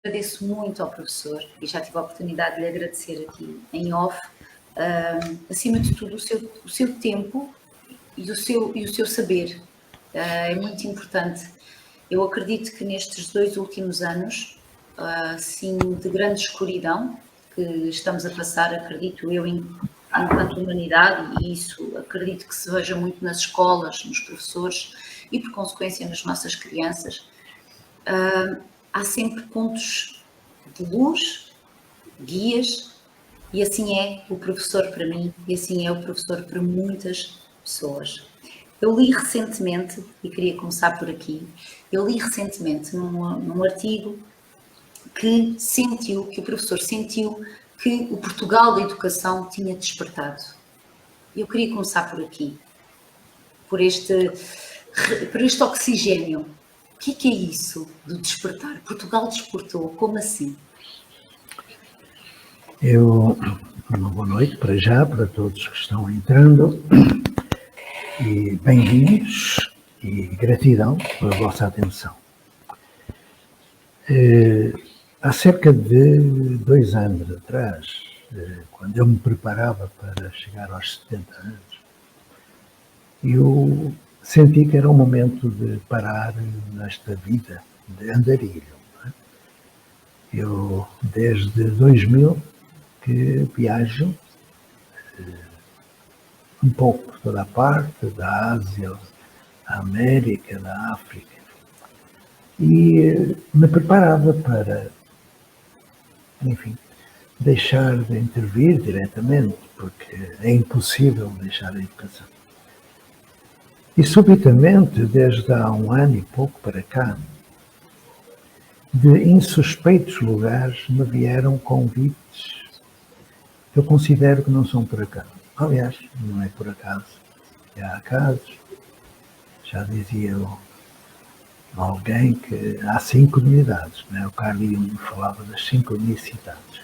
agradeço muito ao professor e já tive a oportunidade de lhe agradecer aqui em off, acima de tudo, o seu tempo e o seu saber. É muito importante. Eu acredito que nestes 2 últimos anos, assim, de grande escuridão que estamos a passar, acredito eu, enquanto humanidade, e isso acredito que se veja muito nas escolas, nos professores e, por consequência, nas nossas crianças, há sempre pontos de luz, guias, e assim é o professor para mim, e assim é o professor para muitas pessoas. Eu li recentemente, e queria começar por aqui, eu li recentemente num artigo que o professor sentiu que o Portugal da educação tinha despertado. Eu queria começar por aqui, por este oxigênio. O que é isso do despertar? Portugal despertou, como assim? Uma boa noite para já, para todos que estão entrando, e bem-vindos e gratidão pela vossa atenção. Há cerca de 2 anos atrás, quando eu me preparava para chegar aos 70 anos, eu senti que era o momento de parar nesta vida de andarilho. Eu, desde 2000, que viajo um pouco por toda a parte, da Ásia, da América, da África, e me preparava para, enfim, deixar de intervir diretamente, porque é impossível deixar a educação. E subitamente, desde há 1 ano e pouco para cá, de insuspeitos lugares me vieram convites que eu considero que não são por acaso. Aliás, não é por acaso. Há casos, já dizia alguém que há 5 unidades, não é? O Carl Jung falava das 5 unicidades.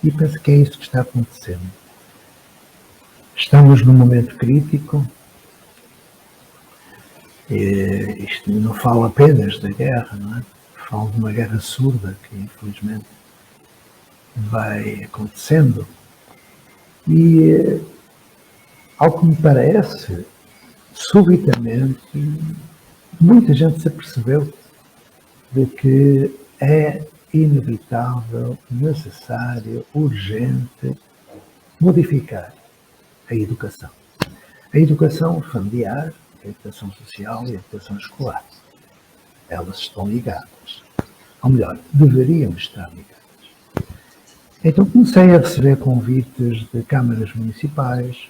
E penso que é isso que está acontecendo. Estamos num momento crítico. Isto não fala apenas da guerra, não é? Fala de uma guerra surda que, infelizmente, vai acontecendo. E, ao que me parece, subitamente, muita gente se apercebeu de que é inevitável, necessário, urgente modificar a educação. A educação familiar, a educação social e a educação escolar. Elas estão ligadas. Ou melhor, deveriam estar ligadas. Então comecei a receber convites de câmaras municipais,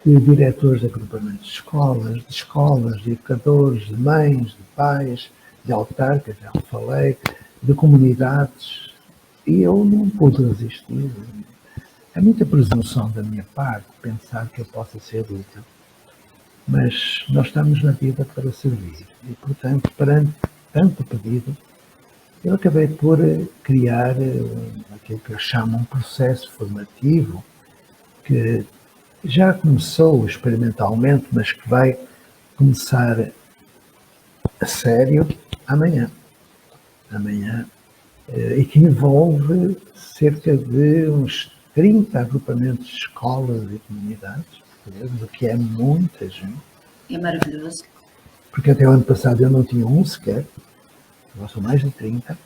de diretores de agrupamentos de escolas, de educadores, de mães, de pais, de autarcas, já falei, de comunidades, e eu não pude resistir. É muita presunção da minha parte pensar que eu possa ser útil, mas nós estamos na vida para servir, e portanto, perante tanto pedido, eu acabei por criar aquilo que eu chamo um processo formativo, que já começou experimentalmente, mas que vai começar a sério amanhã. E que envolve cerca de uns 30 agrupamentos de escolas e comunidades, o que é muita gente. É maravilhoso. Porque até o ano passado eu não tinha um sequer, agora são mais de 30,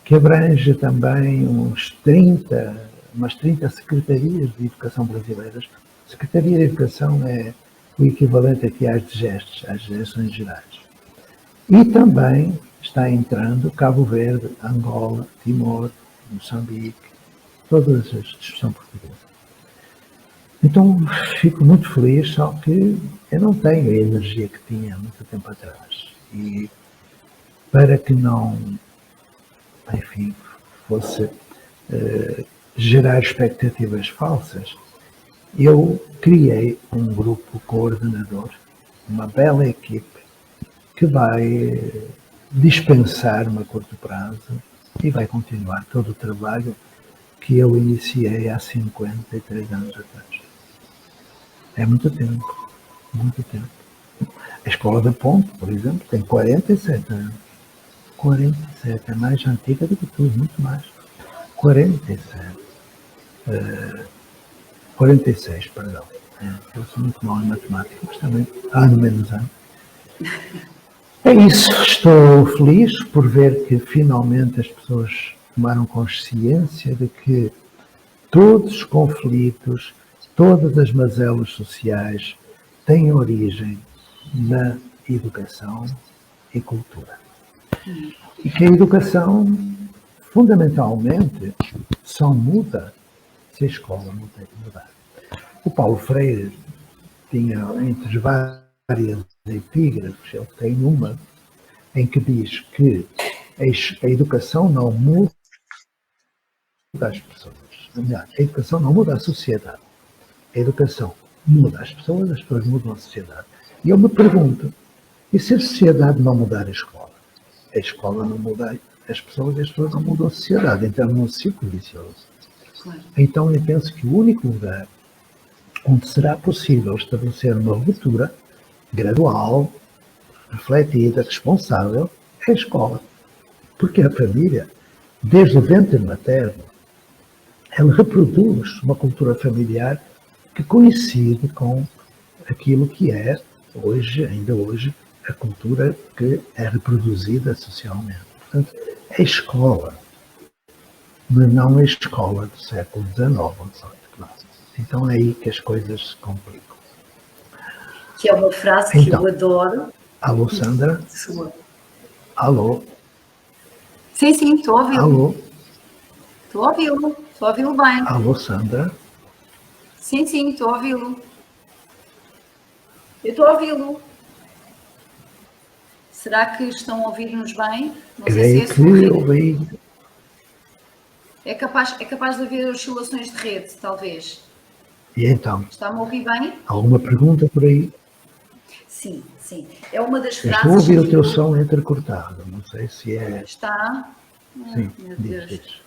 que abrange também umas 30 secretarias de educação brasileiras. Secretaria de Educação é o equivalente aqui às DGESTs, às Direções Gerais. E também está entrando Cabo Verde, Angola, Timor, Moçambique, todas as de expressão portuguesa. Então fico muito feliz, só que eu não tenho a energia que tinha há muito tempo atrás. E para que não, enfim, fosse gerar expectativas falsas, eu criei um grupo coordenador, uma bela equipe, que vai dispensar-me a curto prazo e vai continuar todo o trabalho que eu iniciei há 53 anos atrás. É muito tempo, muito tempo. A Escola da Ponte, por exemplo, tem 47 anos. 47, é mais antiga do que tudo, muito mais. 47. 46, perdão. Eu sou muito mau em matemática, mas também ano menos ano. É isso, estou feliz por ver que finalmente as pessoas tomaram consciência de que todos os conflitos, todas as mazelas sociais têm origem na educação e cultura. E que a educação, fundamentalmente, só muda se a escola mudar. O Paulo Freire tinha, entre várias epígrafes, ele tem uma em que diz que a educação não muda as pessoas. A educação não muda a sociedade. A educação muda as pessoas mudam a sociedade. E eu me pergunto, e se a sociedade não mudar a escola? A escola não muda as pessoas não mudam a sociedade. Então, num círculo vicioso. Então, eu penso que o único lugar onde será possível estabelecer uma ruptura gradual, refletida, responsável, é a escola. Porque a família, desde o ventre materno, ela reproduz uma cultura familiar que coincide com aquilo que é, ainda hoje, a cultura que é reproduzida socialmente. Portanto, é a escola, mas não a escola do século XIX. Então é aí que as coisas se complicam. Que é uma frase que eu adoro. Alô, Sandra? Alô? Sim, estou a ouvi-lo. Alô? Estou a ouvi-lo bem. Alô, Sandra? Sim, estou a ouvi-lo. Eu estou a ouvi-lo. Será que estão a ouvir-nos bem? Não sei se é ouvi. É capaz de haver oscilações de rede, talvez. E então? Está-me a ouvir bem? Alguma pergunta por aí? Sim. É uma das frases. Estou a ouvir o teu som entrecortado. Não sei se é. Está? Sim, meu Deus. diz.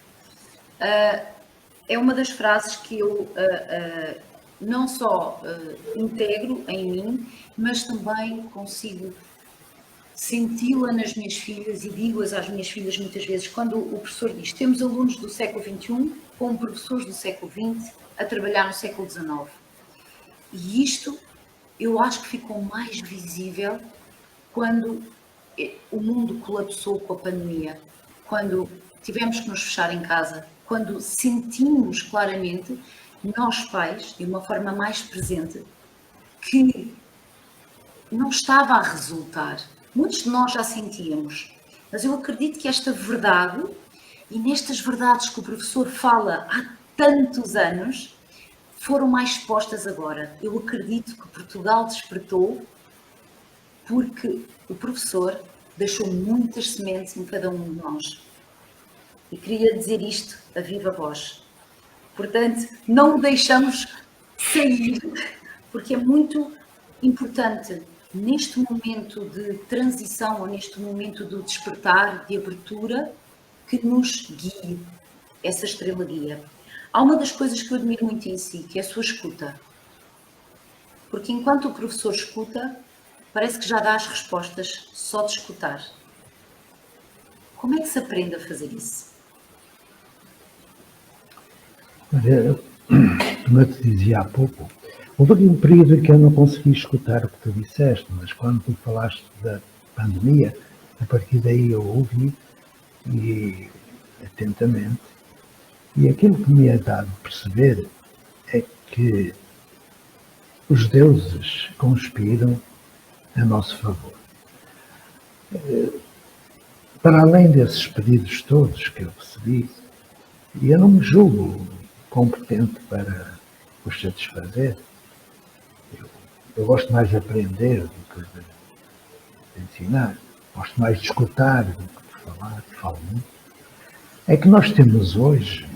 É uma das frases que eu não só integro em mim, mas também consigo senti-la nas minhas filhas e digo-as às minhas filhas muitas vezes, quando o professor diz: temos alunos do século XXI como professores do século XX a trabalhar no século XIX. E isto eu acho que ficou mais visível quando o mundo colapsou com a pandemia, quando tivemos que nos fechar em casa, quando sentimos claramente, nós pais, de uma forma mais presente, que não estava a resultar. Muitos de nós já sentíamos, mas eu acredito que esta verdade, e nestas verdades que o professor fala há tantos anos, foram mais expostas agora. Eu acredito que Portugal despertou porque o professor deixou muitas sementes em cada um de nós. E queria dizer isto a viva voz. Portanto, não deixamos sair, porque é muito importante, neste momento de transição, ou neste momento do despertar, de abertura, que nos guie, essa estrela guia. Há uma das coisas que eu admiro muito em si, que é a sua escuta. Porque enquanto o professor escuta, parece que já dá as respostas só de escutar. Como é que se aprende a fazer isso? Como eu te dizia há pouco, houve aqui um período em que eu não consegui escutar o que tu disseste, mas quando tu falaste da pandemia, a partir daí eu ouvi e atentamente. E aquilo que me é dado perceber é que os deuses conspiram a nosso favor. Para além desses pedidos todos que eu recebi, e eu não me julgo competente para os satisfazer, eu gosto mais de aprender do que de ensinar, gosto mais de escutar do que de falar, falo muito. É que nós temos hoje,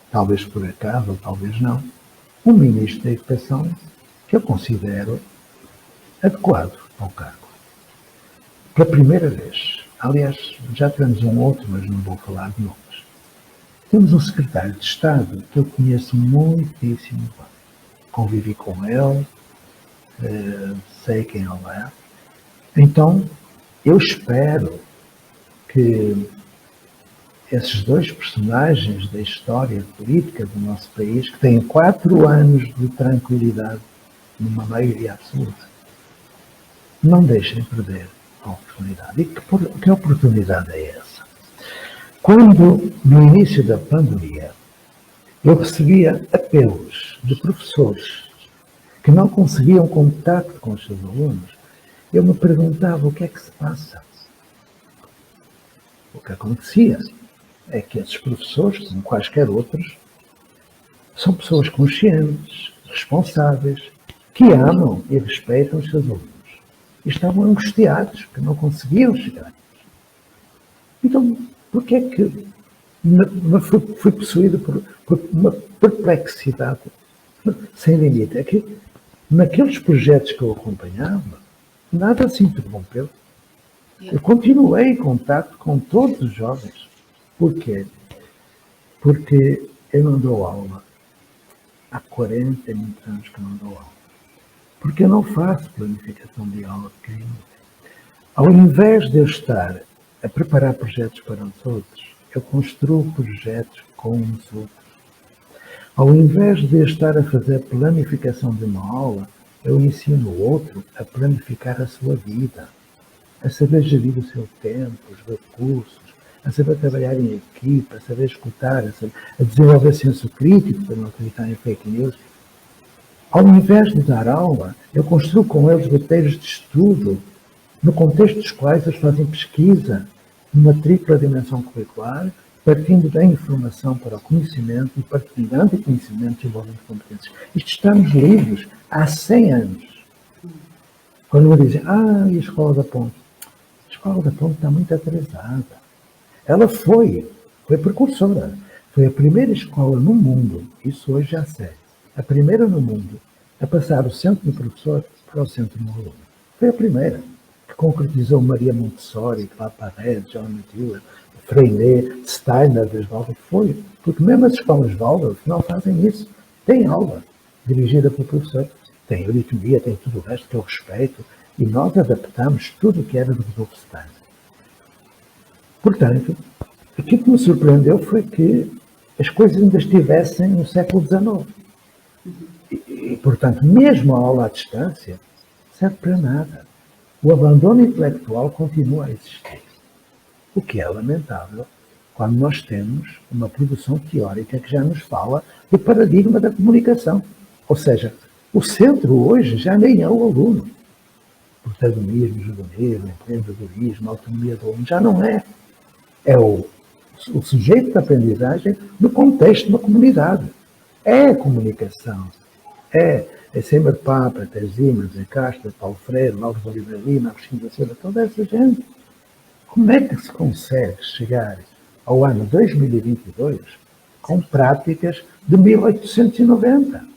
talvez por acaso ou talvez não, um ministro da Educação que eu considero adequado ao cargo. Pela primeira vez, aliás, já tivemos um outro, mas não vou falar de nomes. Temos um secretário de Estado que eu conheço muitíssimo bem. Convivi com ele, sei quem ele é. Então, eu espero que esses dois personagens da história política do nosso país, que têm 4 anos de tranquilidade, numa maioria absoluta, não deixem perder a oportunidade. E que oportunidade é essa? Quando, no início da pandemia, eu recebia apelos de professores que não conseguiam contato com os seus alunos, eu me perguntava o que é que se passa. O que acontecia é que esses professores, como quaisquer outros, são pessoas conscientes, responsáveis, que amam e respeitam os seus alunos. E estavam angustiados, que não conseguiam chegar. Então, porquê é que fui possuído por uma perplexidade sem limite? É que naqueles projetos que eu acompanhava, nada se interrompeu. Eu continuei em contato com todos os jovens. Porquê? Porque eu não dou aula. Há 40 e muitos anos que não dou aula. Porque eu não faço planificação de aula, porque é inútil. Ao invés de eu estar a preparar projetos para os outros, eu construo projetos com os outros. Ao invés de eu estar a fazer planificação de uma aula, eu ensino o outro a planificar a sua vida, a saber gerir o seu tempo, os recursos, a saber trabalhar em equipa, a saber escutar, a desenvolver senso crítico para não acreditar em fake news. Ao invés de dar aula, eu construo com eles roteiros de estudo, no contexto dos quais eles fazem pesquisa, numa tripla dimensão curricular, partindo da informação para o conhecimento e partilhando o conhecimento e desenvolvendo competências. Isto está nos livros há 100 anos. Quando me dizem, e a Escola da Ponte? A Escola da Ponte está muito atrasada. Ela foi precursora. Foi a primeira escola no mundo, isso hoje já sei, a primeira no mundo a passar o centro do professor para o centro do aluno. Foi a primeira que concretizou Maria Montessori, Claparede, John Dewey, Freinet, Steiner, Waldorf. Foi, porque mesmo as escolas Waldorf não fazem isso. Tem aula dirigida pelo professor, tem auditoria, tem tudo o resto que eu respeito, e nós adaptamos tudo o que era do Rudolf Steiner. Portanto, aquilo que me surpreendeu foi que as coisas ainda estivessem no século XIX. E, portanto, mesmo a aula à distância serve para nada. O abandono intelectual continua a existir. O que é lamentável quando nós temos uma produção teórica que já nos fala do paradigma da comunicação. Ou seja, o centro hoje já nem é o aluno. Protagonismo, juvenismo, empreendedorismo, autonomia do aluno, já não é. É o sujeito da aprendizagem no contexto de uma comunidade. É a comunicação. É Seymour Papert, é Zimmer, é Castro, Paulo Freire, Lauro de Oliveira Lima, Agostinho da Silva, toda essa gente. Como é que se consegue chegar ao ano 2022 com práticas de 1890?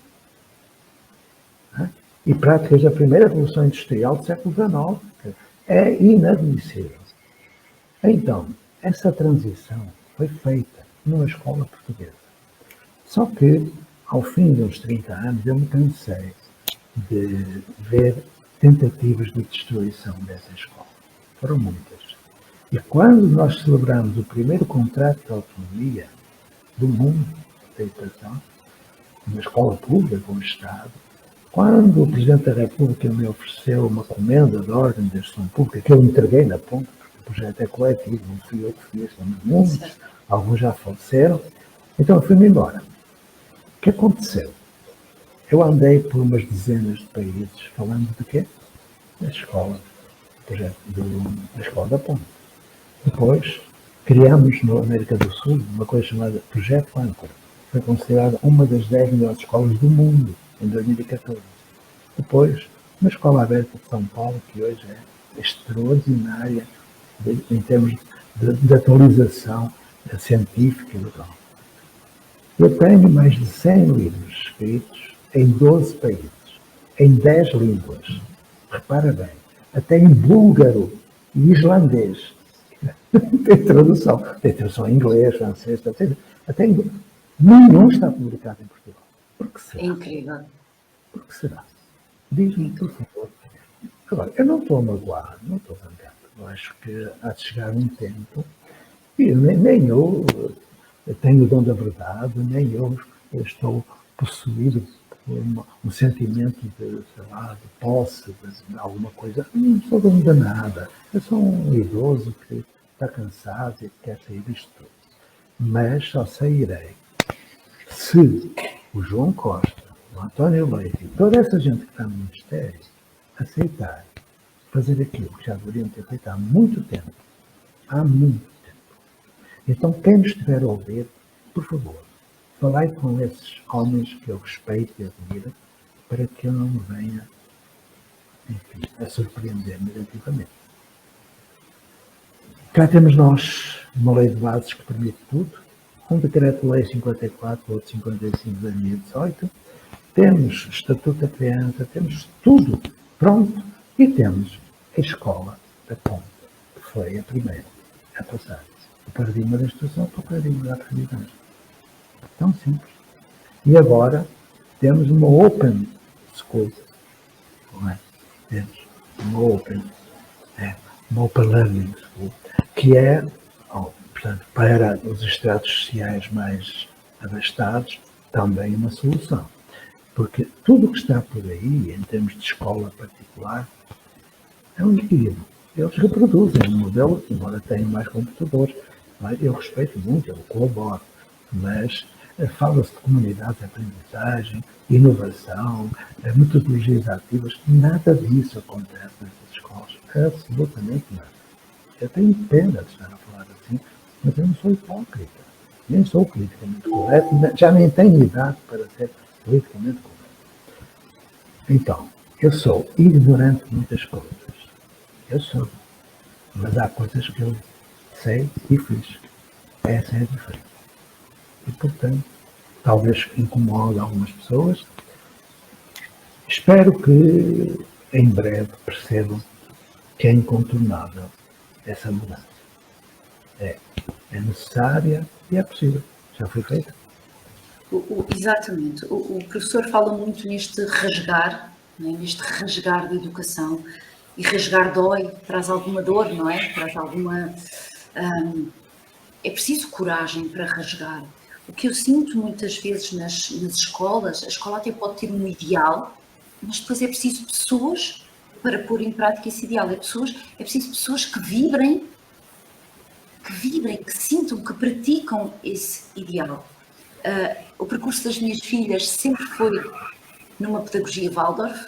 E práticas da primeira Revolução Industrial do século XIX. É inadmissível. Então, essa transição foi feita numa escola portuguesa. Só que, ao fim de uns 30 anos, eu me cansei de ver tentativas de destruição dessa escola. Foram muitas. E quando nós celebramos o primeiro contrato de autonomia do mundo da educação, uma escola pública com o Estado, quando o Presidente da República me ofereceu uma comenda de ordem de gestão pública, que eu entreguei na ponta, porque o projeto é coletivo, não fui eu que fiz, somos muitos, alguns já faleceram, então eu fui-me embora. O que aconteceu? Eu andei por umas dezenas de países falando de quê? Da escola, projeto da Escola da Ponte. Depois, criamos na América do Sul uma coisa chamada Projeto Âncora. Foi considerada uma das 10 melhores escolas do mundo em 2014. Depois, uma escola aberta de São Paulo, que hoje é extraordinária em termos de atualização científica e legal. Eu tenho mais de 100 livros escritos em 12 países, em 10 línguas. Repara bem, até em búlgaro e islandês. Tem tradução em inglês, francês, até em... Nenhum está publicado em Portugal. Por que será? É incrível. Por que será? Diz-me, por favor. Agora, eu não estou magoado, não estou zangado. Eu acho que há de chegar um tempo, e nem eu tenho o dom da verdade, nem eu estou possuído por um sentimento de, sei lá, de posse, de alguma coisa. Não sou dono de nada. Eu sou um idoso que está cansado e quer sair disto tudo. Mas só sairei se o João Costa, o António Leite e toda essa gente que está no Ministério aceitar fazer aquilo que já deveriam ter feito há muito tempo. Há muito tempo. Então, quem nos estiver a ouvir, por favor, falai com esses homens que eu respeito e admiro para que eu não me venha, enfim, a surpreender negativamente. Cá temos nós uma lei de bases que permite tudo, um decreto-lei 54, outro 55 de 2018, temos Estatuto da Criança, temos tudo pronto e temos a escola da ponta, que foi a primeira a passar o paradigma da instrução para o paradigma da aprendizagem. Tão simples. E agora temos uma open school, não é? Temos uma open learning school, que é, portanto, para os estratos sociais mais abastados, também uma solução. Porque tudo o que está por aí, em termos de escola particular, é um equilíbrio. Eles reproduzem um modelo, embora tenham mais computadores. Eu respeito muito, eu colaboro, mas fala-se de comunidades de aprendizagem, inovação, metodologias ativas. Nada disso acontece nessas escolas. Absolutamente nada. Eu tenho pena de estar a falar assim, mas eu não sou hipócrita. Nem sou politicamente correto, já nem tenho idade para ser politicamente correto. Então, eu sou ignorante de muitas coisas. Eu sou. Mas há coisas que eu sei e fiz. Essa é a diferença. E, portanto, talvez incomode algumas pessoas. Espero que em breve percebam que é incontornável essa mudança. É necessária e é possível. Já foi feita. Exatamente. O professor fala muito neste rasgar, não é? Neste rasgar da educação. E rasgar dói, traz alguma dor, não é? Traz alguma... é preciso coragem para rasgar. O que eu sinto muitas vezes nas escolas, a escola até pode ter um ideal, mas depois é preciso pessoas para pôr em prática esse ideal. É preciso pessoas que vibrem, que sintam, que praticam esse ideal. O percurso das minhas filhas sempre foi numa pedagogia Waldorf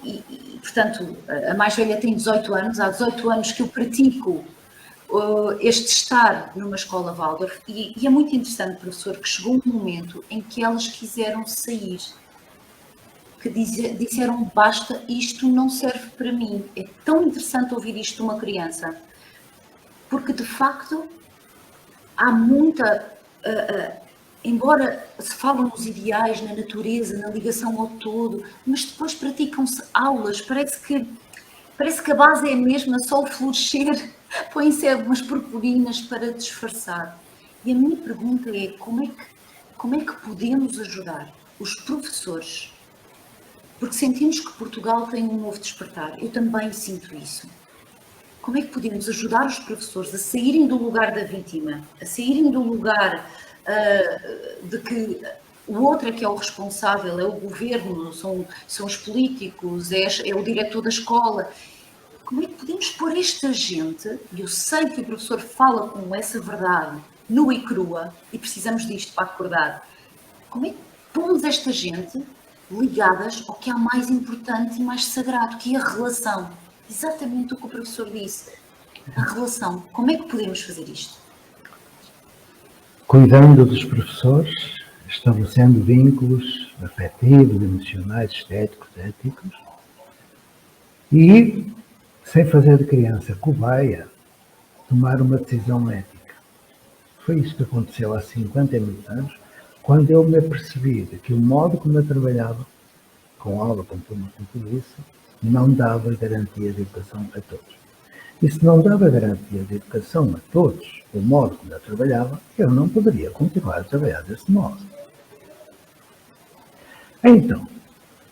e, portanto, a mais velha tem 18 anos, há 18 anos que eu pratico este estar numa escola Waldorf e é muito interessante, professor, que chegou um momento em que elas quiseram sair, que disseram basta, isto não serve para mim. É tão interessante ouvir isto de uma criança, porque de facto há muita... embora se falam nos ideais, na natureza, na ligação ao todo, mas depois praticam-se aulas, parece que a base é a mesma, só o florescer, põem-se umas purpurinas para disfarçar. E a minha pergunta é, como é que podemos ajudar os professores? Porque sentimos que Portugal tem um novo despertar, eu também sinto isso. Como é que podemos ajudar os professores a saírem do lugar da vítima, a saírem do lugar de que o outro é que é o responsável, é o governo, são os políticos, é o diretor da escola. Como é que podemos pôr esta gente, e eu sei que o professor fala com essa verdade nua e crua, e precisamos disto para acordar, como é que pomos esta gente ligadas ao que há mais importante e mais sagrado, que é a relação? Exatamente o que o professor disse, a relação. Como é que podemos fazer isto? Cuidando dos professores, estabelecendo vínculos afetivos, emocionais, estéticos, éticos, e, sem fazer de criança cobaia, tomar uma decisão ética. Foi isso que aconteceu há 50 mil anos, quando eu me apercebi de que o modo como eu trabalhava, com aula, com turma, com tudo isso, não dava garantia de educação a todos. E se não dava garantia de educação a todos, o modo como eu trabalhava, eu não poderia continuar a trabalhar desse modo. Então,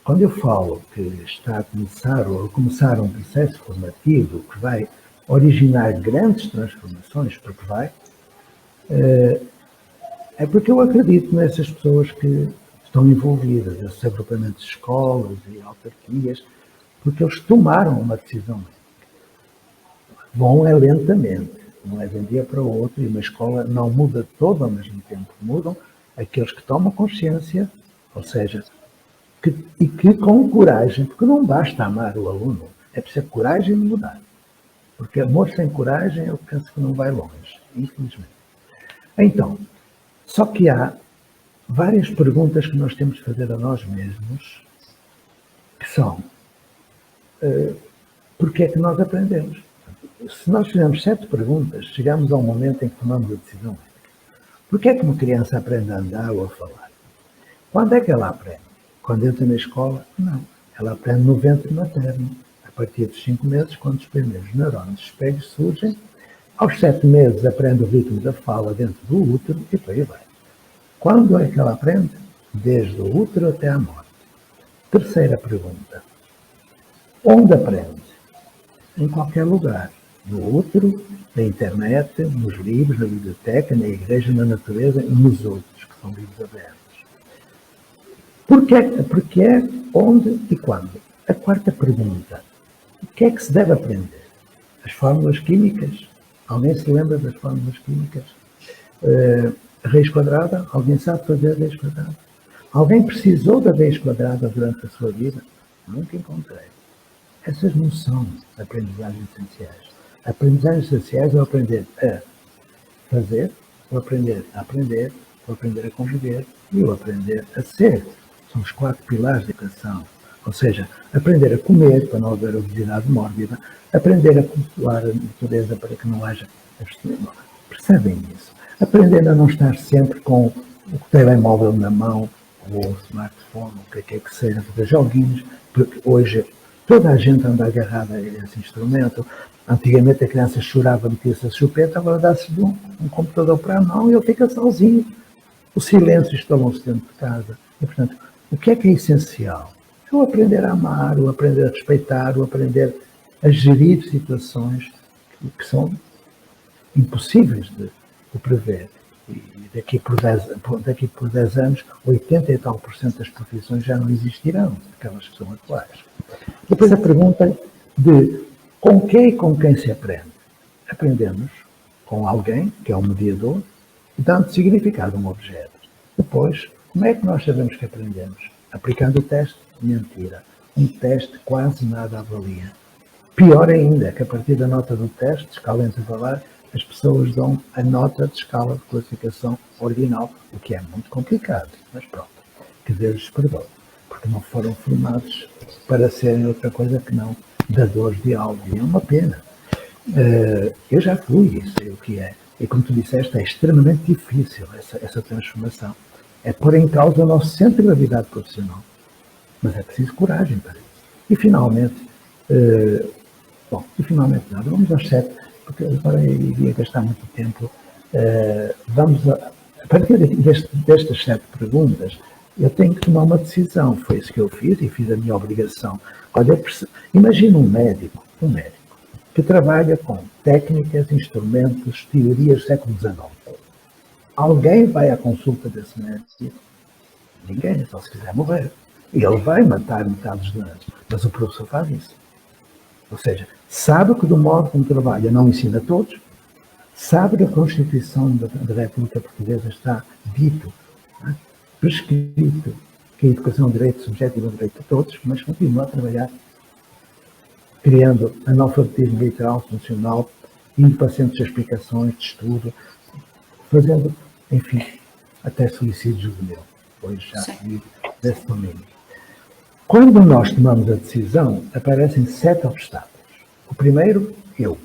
quando eu falo que está a começar, ou a começar um processo formativo que vai originar grandes transformações, porque vai, é porque eu acredito nessas pessoas que estão envolvidas, esses agrupamentos de escolas e autarquias, porque eles tomaram uma decisão. Vão lentamente, não é de um dia para o outro, e uma escola não muda toda ao mesmo tempo. Mudam aqueles que tomam consciência, ou seja, e que com coragem, porque não basta amar o aluno, é preciso coragem de mudar. Porque amor sem coragem, eu penso que não vai longe, infelizmente. Então, só que há várias perguntas que nós temos de fazer a nós mesmos, que são, porque é que nós aprendemos? Se nós fizermos 7 perguntas, chegamos ao momento em que tomamos a decisão. Porquê é que uma criança aprende a andar ou a falar? Quando é que ela aprende? Quando entra na escola? Não. Ela aprende no ventre materno. A partir dos 5 meses, quando os primeiros neurônios espelhos surgem, aos 7 meses aprende o ritmo da fala dentro do útero e por aí vai. Quando é que ela aprende? Desde o útero até à morte. Terceira pergunta. Onde aprende? Em qualquer lugar. No útero, na internet, nos livros, na biblioteca, na igreja, na natureza e nos outros, que são livros abertos. Porquê, onde e quando? A quarta pergunta. O que é que se deve aprender? As fórmulas químicas? Alguém se lembra das fórmulas químicas? Raiz quadrada? Alguém sabe fazer a raiz quadrada? Alguém precisou da raiz quadrada durante a sua vida? Nunca encontrei. Essas não são aprendizagens essenciais. Aprendizagens essenciais é aprender a fazer, o aprender a aprender, o aprender a conviver e o aprender a ser. São os 4 pilares da educação. Ou seja, aprender a comer para não haver obesidade mórbida, aprender a cultivar a natureza para que não haja abstinência. Percebem isso? Aprender a não estar sempre com o telemóvel na mão, ou o smartphone, o que é que seja, fazer joguinhos, porque hoje toda a gente anda agarrada a esse instrumento. Antigamente a criança chorava, metia-se a chupeta, agora dá-se um computador para a mão e ele fica sozinho. O silêncio instalou-se dentro de casa. E, portanto, o que é essencial? É o aprender a amar, o aprender a respeitar, o aprender a gerir situações que são impossíveis de prever. E daqui por 10 anos, 80 e tal % das profissões já não existirão, aquelas que são atuais. Depois a pergunta de com quem e com quem se aprende? Aprendemos com alguém, que é o mediador, dando significado a um objeto. Depois, como é que nós sabemos que aprendemos? Aplicando o teste? Mentira. Um teste quase nada avalia. Pior ainda, que a partir da nota do teste, escala intervalar, as pessoas dão a nota de escala de classificação ordinal, o que é muito complicado. Mas pronto, que Deus lhes perdoe, porque não foram formados para serem outra coisa que não dadores de algo. E é uma pena. Eu já fui, e sei o que é. E como tu disseste, é extremamente difícil essa transformação. É pôr em causa o nosso centro de gravidade profissional. Mas é preciso coragem para isso. E finalmente, nada, vamos aos 7, porque agora eu iria gastar muito tempo. A partir destas 7 perguntas, eu tenho que tomar uma decisão. Foi isso que eu fiz e fiz a minha obrigação. Olha, imagina um médico que trabalha com técnicas, instrumentos, teorias do século XIX. Alguém vai à consulta desse médico? Ninguém, só se quiser morrer. E ele vai matar metade dos doentes. Mas o professor faz isso. Ou seja, sabe que do modo como trabalha não ensina a todos, sabe que a Constituição da República Portuguesa está dito, prescrito, que a educação é um direito subjetivo, é um direito a todos, mas continua a trabalhar criando analfabetismo literal, funcional, indo para centros de explicações, de estudo, fazendo, enfim, até suicídio juvenil. Hoje já vi desse domínio. Quando nós tomamos a decisão, aparecem 7 obstáculos. O primeiro, o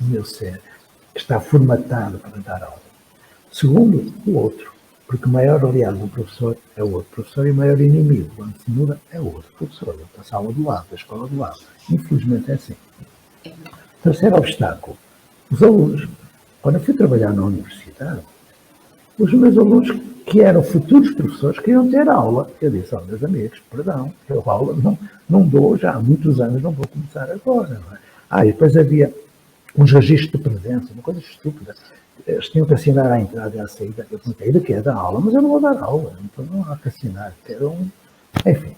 meu ser, que está formatado para dar aula. Segundo, o outro, porque o maior aliado do professor é o outro professor e o maior inimigo, quando se muda, é o outro professor, da sala do lado, da escola do lado. Infelizmente é assim. Terceiro obstáculo, os alunos. Quando eu fui trabalhar na universidade, os meus alunos, que eram futuros professores, queriam ter aula. Eu disse, meus amigos, perdão, eu aula não dou já há muitos anos, não vou começar agora. Não é? E depois havia uns registros de presença, uma coisa estúpida. Eles tinham que assinar à entrada e à saída. Eu perguntei, de que é da aula? Mas eu não vou dar aula, então não há que assinar. Enfim.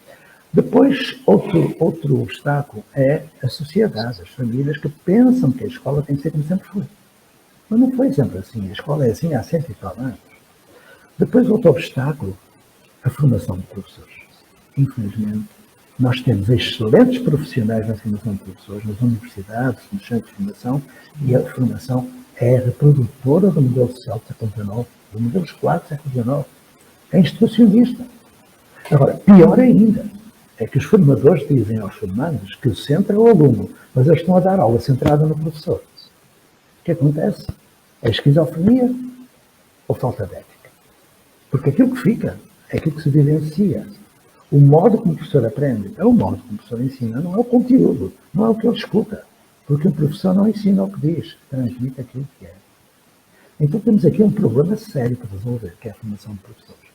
Depois, outro obstáculo é a sociedade, as famílias que pensam que a escola tem que ser como sempre foi. Mas não foi sempre assim. A escola é assim há 100 e tal anos. Depois, outro obstáculo, a formação de professores. Infelizmente, nós temos excelentes profissionais na formação de professores, nas universidades, nos centros de formação, e a formação é reprodutora do modelo social do século XIX, do modelo escolar do século XIX. É institucionalista. Agora, pior ainda, é que os formadores dizem aos formandos que o centro é o aluno, mas eles estão a dar aula centrada no professor. O que acontece? É esquizofrenia ou falta de ética? Porque aquilo que fica é aquilo que se vivencia. O modo como o professor aprende é o modo como o professor ensina, não é o conteúdo, não é o que ele escuta. Porque o professor não ensina o que diz, transmite aquilo que é. Então temos aqui um problema sério para resolver, que é a formação de professores.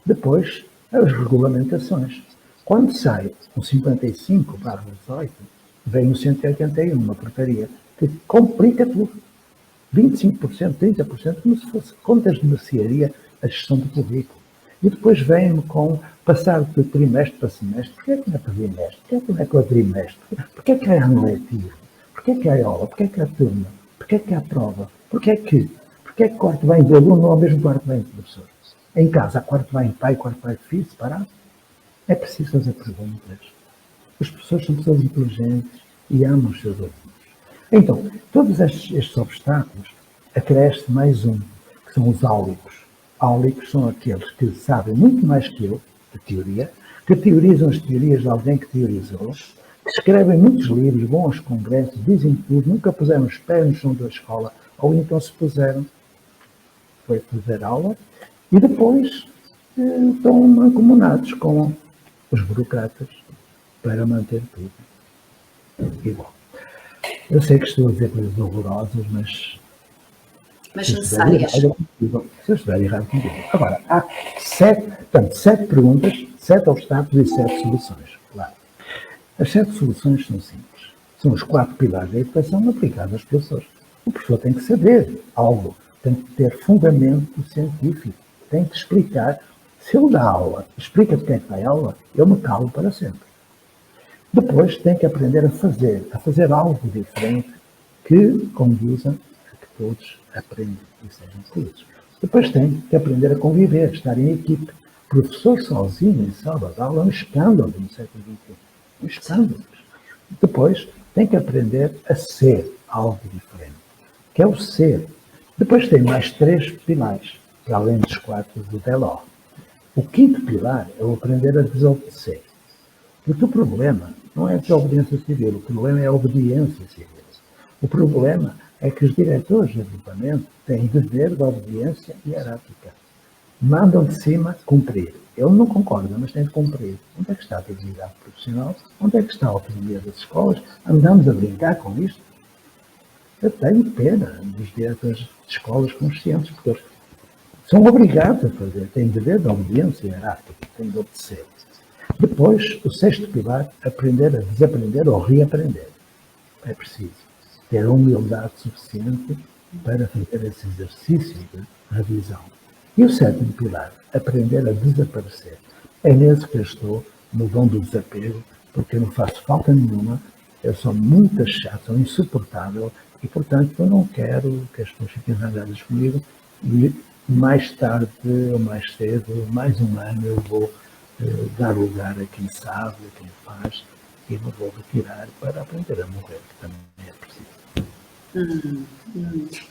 Depois, as regulamentações. Quando sai o 55/18, vem o 181, uma portaria, que complica tudo. 25%, 30%, como se fosse contas de mercearia a gestão do currículo. E depois vem-me com passar de trimestre para semestre. Porquê que não é trimestre? Porquê que não é quadrimestre? Porquê que é ano letivo? Porquê que é aula? Porquê que é turma? Porquê que é a prova? Porquê que quarto vem do aluno ou ao mesmo quarto vem do professor? Em casa, quarto vem pai, quarto vem filho, separado? É preciso fazer perguntas. Os professores são pessoas inteligentes e amam os seus alunos. Então, todos estes obstáculos, acresce mais um, que são os áulicos. Áulicos são aqueles que sabem muito mais que eu, de teoria, que teorizam as teorias de alguém que teorizou, que escrevem muitos livros, vão aos congressos, dizem tudo, nunca puseram os pés no chão da escola, ou então se puseram, foi fazer aula, e depois estão mancomunados com os burocratas para manter tudo igual. Eu sei que estou a dizer coisas horrorosas, mas necessárias. Se eu estiver errado, contigo. Agora, há 7 perguntas, 7 obstáculos e 7 soluções. Claro. As 7 soluções são simples. São os 4 pilares da educação aplicados aos professores. O professor tem que saber algo, tem que ter fundamento científico, tem que explicar. Se ele dá aula, explica de quem é que dá aula, eu me calo para sempre. Depois tem que aprender a fazer algo diferente que conduza a que todos aprendam e sejam felizes. Depois tem que aprender a conviver, estar em equipe. Professor sozinho em sala de aula é um escândalo no século XXI. Um escândalo. Depois tem que aprender a ser algo diferente, que é o ser. Depois tem mais 3 pilares, para além dos 4 do Delors. O 5º pilar é o aprender a desobedecer. Porque o problema não é a desobediência civil, o problema é a obediência civil. O problema é que os diretores de agrupamento têm dever de obediência hierárquica. Mandam de cima cumprir. Ele não concorda, mas tem de cumprir. Onde é que está a atividade profissional? Onde é que está a autonomia das escolas? Andamos a brincar com isto? Eu tenho pena dos diretores de escolas conscientes, porque eles são obrigados a fazer, têm dever de obediência hierárquica, têm de obedecer. Depois, o 6º pilar, aprender a desaprender ou reaprender. É preciso ter a humildade suficiente para fazer esse exercício de revisão. E o 7º pilar, aprender a desaparecer. É nesse que eu estou, no dom do desapego, porque eu não faço falta nenhuma, eu sou muito chato, sou insuportável, e, portanto, eu não quero que as pessoas fiquem zangadas comigo, e mais tarde ou mais cedo, mais um ano, eu vou dar lugar a quem sabe, a quem faz, e me vou retirar para aprender a morrer, que também é preciso.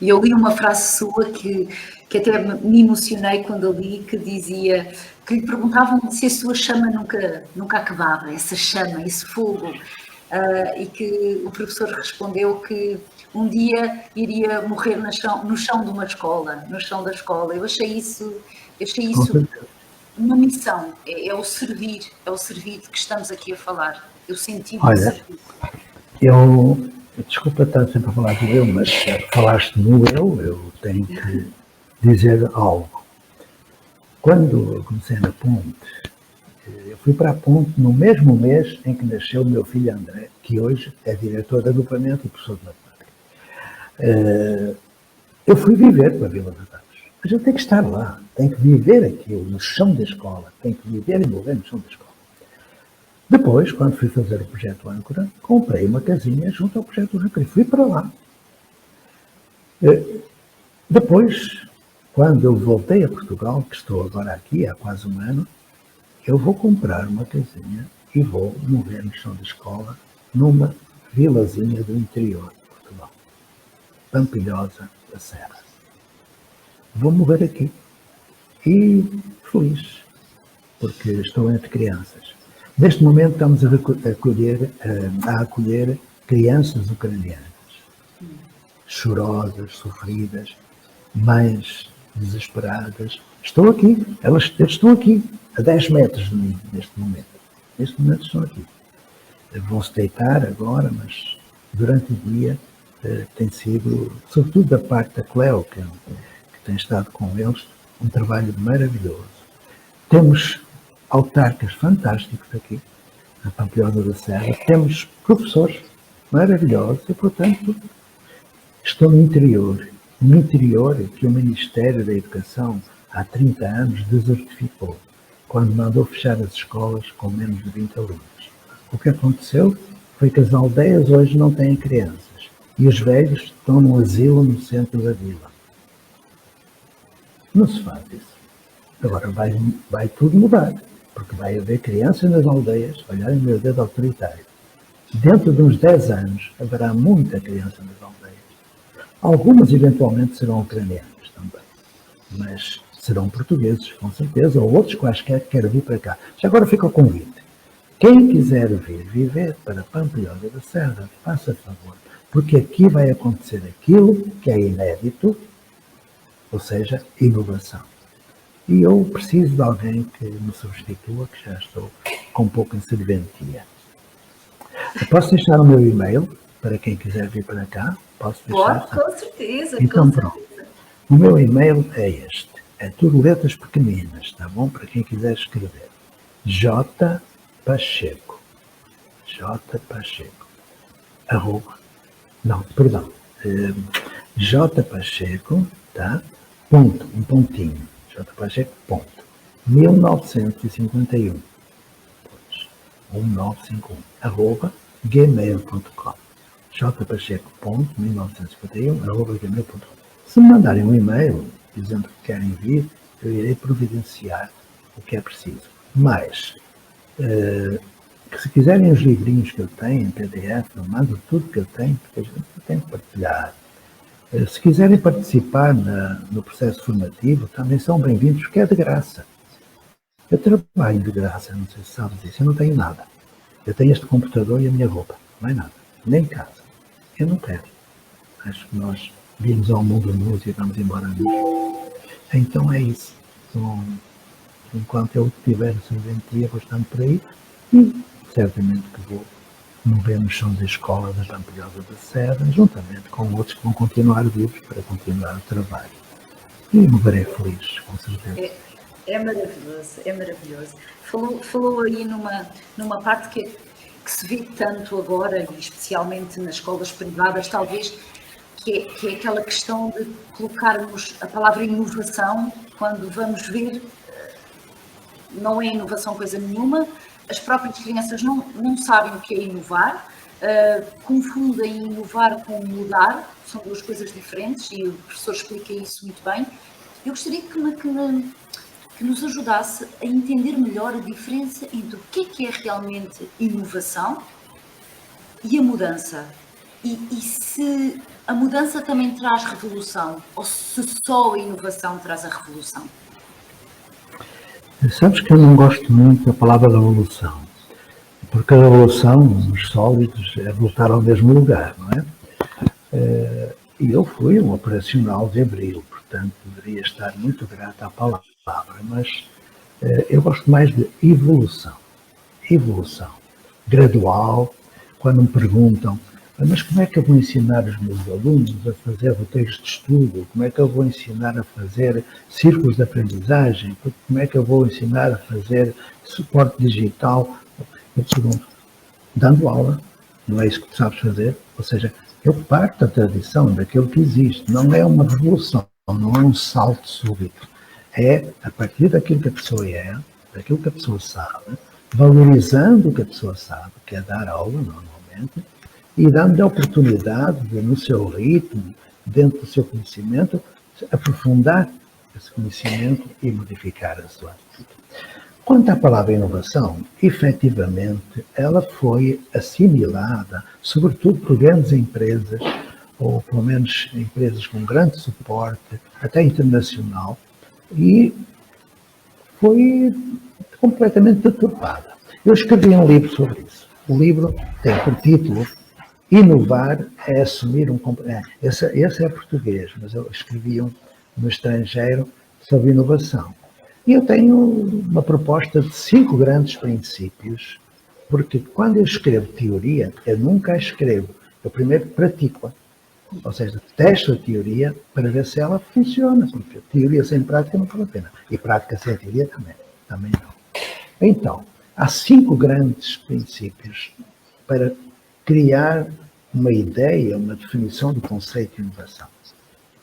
E eu li uma frase sua que até me emocionei quando eu li, que dizia, que lhe perguntavam se a sua chama nunca acabava, essa chama, esse fogo, e que o professor respondeu que um dia iria morrer no chão de uma escola, no chão da escola. Eu achei isso uma missão, é o servir de que estamos aqui a falar. Eu senti de servir. Desculpa estar sempre a falar do eu, mas falaste no eu tenho que dizer algo. Quando eu comecei na Ponte, Eu fui para a Ponte no mesmo mês em que nasceu o meu filho André, que hoje é diretor de agrupamento e professor de matemática. Eu fui viver para a Vila das Aves. A gente tem que estar lá, tem que viver aquilo, no chão da escola, tem que viver e morrer no chão da escola. Depois, quando fui fazer o projeto Âncora, comprei uma casinha junto ao projeto Âncora e fui para lá. Depois, quando eu voltei a Portugal, que estou agora aqui há quase um ano, eu vou comprar uma casinha e vou mover no chão da escola numa vilazinha do interior de Portugal, Pampilhosa da Serra. Vou mover aqui e feliz, porque estou entre crianças. Neste momento estamos a acolher crianças ucranianas, chorosas, sofridas, mães desesperadas. Estou aqui, elas estão aqui, a 10 metros de mim, neste momento. Neste momento estão aqui. Vão-se deitar agora, mas durante o dia tem sido, sobretudo da parte da Cleo, que tem estado com eles, um trabalho maravilhoso. Temos autarcas fantásticos aqui, na Pampilhosa da Serra. Temos professores maravilhosos e, portanto, estou no interior que o Ministério da Educação há 30 anos desertificou, quando mandou fechar as escolas com menos de 20 alunos. O que aconteceu foi que as aldeias hoje não têm crianças e os velhos estão num asilo no centro da vila. Não se faz isso. Agora vai tudo mudar, porque vai haver crianças nas aldeias, olharem o meu dedo autoritário. Dentro de uns 10 anos haverá muita criança nas aldeias. Algumas eventualmente serão ucranianas também, mas serão portugueses, com certeza, ou outros quaisquer que queiram vir para cá. Já agora fica o convite. Quem quiser vir viver para Pampilhosa da Serra, faça favor, porque aqui vai acontecer aquilo que é inédito, ou seja, inovação. E eu preciso de alguém que me substitua, que já estou com pouca serventia. Eu posso deixar o meu e-mail para quem quiser vir para cá? Posso deixar? Pode, com certeza. Então pronto. O meu e-mail é este. É tudo letras pequeninas, tá bom? Para quem quiser escrever. J. Pacheco. J. Pacheco, tá? Ponto, um pontinho. J. Pacheco, ponto. 1951. 1951. Arroba gmail.com. jpacheco.1951@gmail.com. Se me mandarem um e-mail dizendo que querem vir, eu irei providenciar o que é preciso. Mas, se quiserem os livrinhos que eu tenho em PDF, eu mando tudo que eu tenho, porque a gente tem que partilhar. Se quiserem participar no processo formativo, também são bem-vindos, porque é de graça. Eu trabalho de graça, não sei se sabes disso, eu não tenho nada. Eu tenho este computador e a minha roupa, mais nada, nem casa. Eu não quero. Acho que nós vimos ao mundo nus e vamos embora nus. Então é isso. Então, enquanto eu tiver serventia, vou estando por aí e certamente que vou mover no chão da escola da Pampilhosa da Serra, juntamente com outros que vão continuar vivos para continuar o trabalho. E moverei feliz, com certeza. É maravilhoso, é maravilhoso. Falou aí numa parte que se vê tanto agora, e especialmente nas escolas privadas, talvez, que é aquela questão de colocarmos a palavra inovação, quando vamos ver, não é inovação coisa nenhuma, as próprias crianças não sabem o que é inovar, confundem inovar com mudar, são duas coisas diferentes, e o professor explica isso muito bem. Eu gostaria que nos ajudasse a entender melhor a diferença entre o que é realmente inovação e a mudança. E se a mudança também traz revolução, ou se só a inovação traz a revolução? Sabes que eu não gosto muito da palavra revolução, porque a revolução, os sólidos, é voltar ao mesmo lugar, não é? E eu fui um operacional de Abril, portanto deveria estar muito grato à palavra, mas eu gosto mais de evolução. Evolução. Gradual. Quando me perguntam Mas como é que eu vou ensinar os meus alunos a fazer roteiros de estudo? Como é que eu vou ensinar a fazer círculos de aprendizagem? Como é que eu vou ensinar a fazer suporte digital? Eu pergunto, dando aula, não é isso que tu sabes fazer? Ou seja, eu parto da tradição, daquilo que existe. Não é uma revolução, não é um salto súbito. É a partir daquilo que a pessoa é, daquilo que a pessoa sabe, valorizando o que a pessoa sabe, que é dar aula, normalmente, e dando-lhe a oportunidade de, no seu ritmo, dentro do seu conhecimento, aprofundar esse conhecimento e modificar a sua atitude. Quanto à palavra inovação, efetivamente, ela foi assimilada, sobretudo por grandes empresas, ou pelo menos empresas com grande suporte, até internacional, e foi completamente deturpada. Eu escrevi um livro sobre isso. O livro tem por título Inovar é assumir um... Esse é português, mas eu escrevi um no estrangeiro sobre inovação. E eu tenho uma proposta de 5 grandes princípios, porque quando eu escrevo teoria, eu nunca a escrevo. Eu primeiro pratico-a. Ou seja, testo a teoria para ver se ela funciona, porque teoria sem prática não vale a pena. E prática sem teoria também não. Então, há 5 grandes princípios para criar uma ideia, uma definição do conceito de inovação.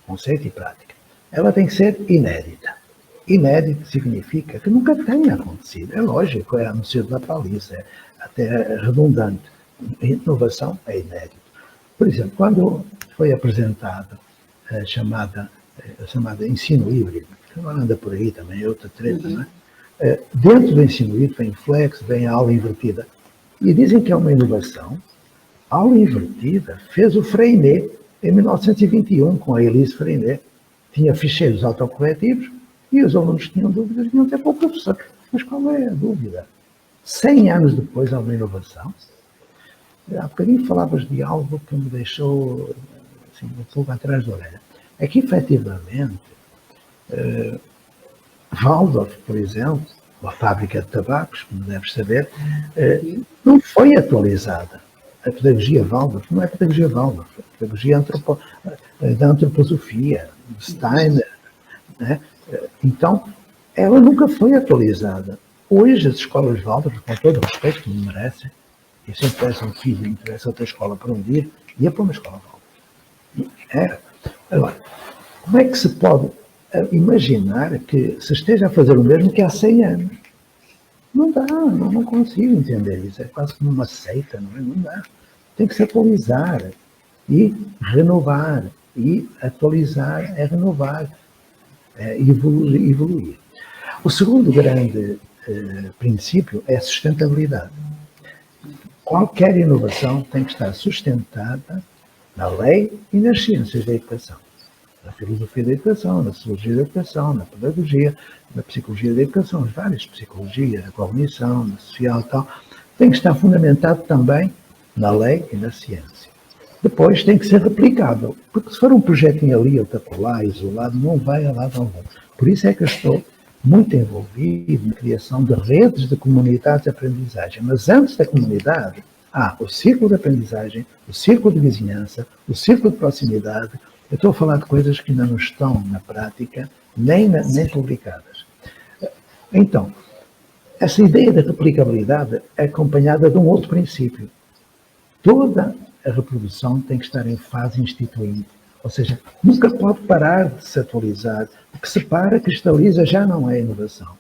Conceito e prática. Ela tem que ser inédita. Inédito significa que nunca tenha acontecido. É lógico, é anúncio da paliza, é até redundante. Inovação é inédito. Por exemplo, quando foi apresentado a chamada ensino híbrido, que agora anda por aí também, é outra treta, não é? Dentro do ensino híbrido vem flex, vem a aula invertida. E dizem que é uma inovação. A aula invertida fez o Freinet em 1921, com a Elise Freinet. Tinha ficheiros autocorretivos e os alunos que tinham dúvidas vinham até para o professor. Mas qual é a dúvida? 100 anos depois há uma inovação. Há bocadinho falavas de algo que me deixou assim, um pouco atrás da orelha. É que, efetivamente, Waldorf, por exemplo, a fábrica de tabacos, como deves saber, não foi atualizada. A pedagogia Waldorf não é a pedagogia Waldorf, é a pedagogia da antroposofia, de Steiner. Né? Então, ela nunca foi atualizada. Hoje, as escolas Waldorf, com todo o respeito que me merecem, e se eu tivesse um filho e tivesse outra escola para um dia, ia para uma escola Waldorf. Agora, como é que se pode imaginar que se esteja a fazer o mesmo que há 100 anos? Não dá, não consigo entender isso. É quase como uma seita, não é? Não dá. Tem que se atualizar e renovar. E atualizar é renovar, é evoluir. O segundo grande princípio é a sustentabilidade. Qualquer inovação tem que estar sustentada na lei e nas ciências da educação. Na filosofia da educação, na sociologia da educação, na pedagogia, na psicologia da educação, as várias psicologias, na cognição, na social e tal, tem que estar fundamentado também na lei e na ciência. Depois tem que ser replicável, porque se for um projetinho ali, outro acolá, isolado, não vai a lado algum. Por isso é que eu estou muito envolvido na criação de redes de comunidades de aprendizagem. Mas antes da comunidade, há o círculo de aprendizagem, o círculo de vizinhança, o círculo de proximidade. Eu estou a falar de coisas que ainda não estão na prática, nem publicadas. Então, essa ideia da replicabilidade é acompanhada de um outro princípio. Toda a reprodução tem que estar em fase instituinte. Ou seja, nunca pode parar de se atualizar. O que se para, cristaliza, já não é inovação.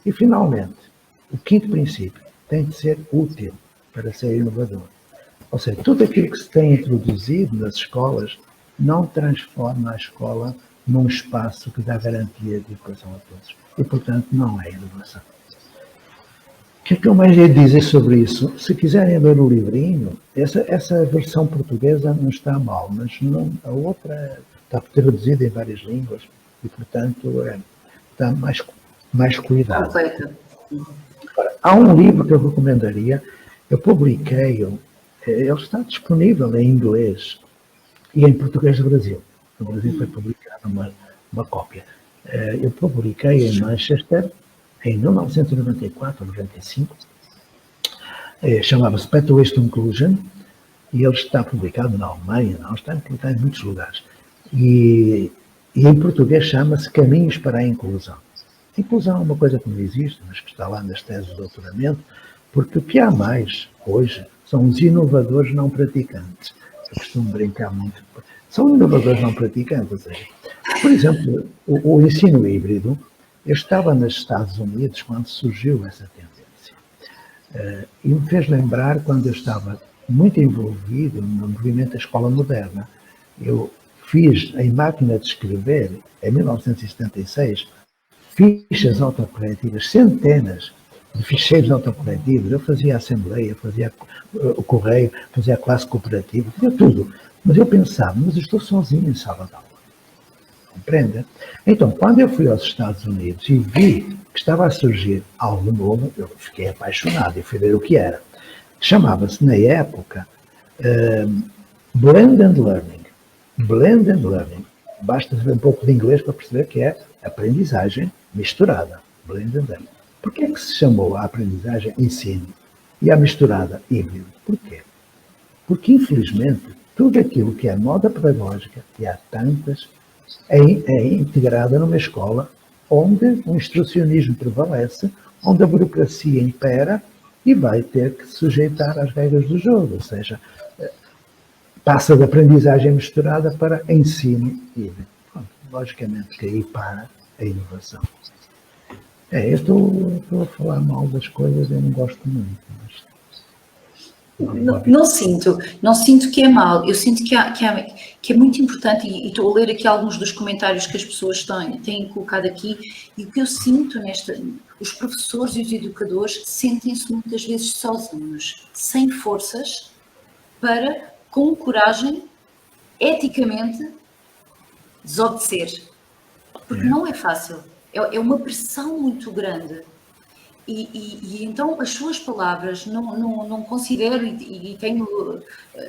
E, finalmente, o quinto princípio tem de ser útil para ser inovador. Ou seja, tudo aquilo que se tem introduzido nas escolas não transforma a escola num espaço que dá garantia de educação a todos. E, portanto, não é inovação. O que é que eu mais ia dizer sobre isso? Se quiserem ler o livrinho, essa versão portuguesa não está mal, mas não, a outra está traduzida em várias línguas e, portanto, está mais cuidado. Agora, há um livro que eu recomendaria, eu publiquei-o, ele está disponível em inglês e em português do Brasil. No Brasil foi publicada uma cópia. Eu publiquei em Manchester, em 1994 ou 95, chamava-se Pathways to Inclusion, e ele está publicado na Alemanha, não, está publicado em muitos lugares. E em português chama-se Caminhos para a Inclusão. A inclusão é uma coisa que não existe, mas que está lá nas teses de doutoramento, porque o que há mais hoje são os inovadores não praticantes. Eu costumo brincar muito. São inovadores não praticantes, ou seja, por exemplo, o ensino híbrido, eu estava nos Estados Unidos quando surgiu essa tendência. E me fez lembrar quando eu estava muito envolvido no movimento da escola moderna. Eu fiz em máquina de escrever, em 1976, fichas autocorretivas, centenas de ficheiros autocorretivos. Eu fazia a assembleia, fazia o correio, fazia a classe cooperativa, fazia tudo. Mas eu pensava, mas eu estou sozinho em sala de aula. Compreende? Então, quando eu fui aos Estados Unidos e vi que estava a surgir algo novo, eu fiquei apaixonado e fui ver o que era. Chamava-se, na época, Blended Learning. Blended Learning. Basta saber um pouco de inglês para perceber que é aprendizagem misturada. Blended Learning. Por que é que se chamou a aprendizagem ensino e a misturada híbrido? Por quê? Porque, infelizmente, tudo aquilo que é moda pedagógica, e há tantas, é integrada numa escola onde o instrucionismo prevalece, onde a burocracia impera e vai ter que se sujeitar às regras do jogo, ou seja, passa de aprendizagem misturada para ensino híbrido. Logicamente que aí para a inovação. Eu estou a falar mal das coisas, eu não gosto muito. Não sinto que é mal, eu sinto que é muito importante, e estou a ler aqui alguns dos comentários que as pessoas têm colocado aqui, e o que eu sinto os professores e os educadores sentem-se muitas vezes sozinhos, sem forças, com coragem, eticamente, desobedecer, porque não é fácil, é uma pressão muito grande. E então as suas palavras não considero, e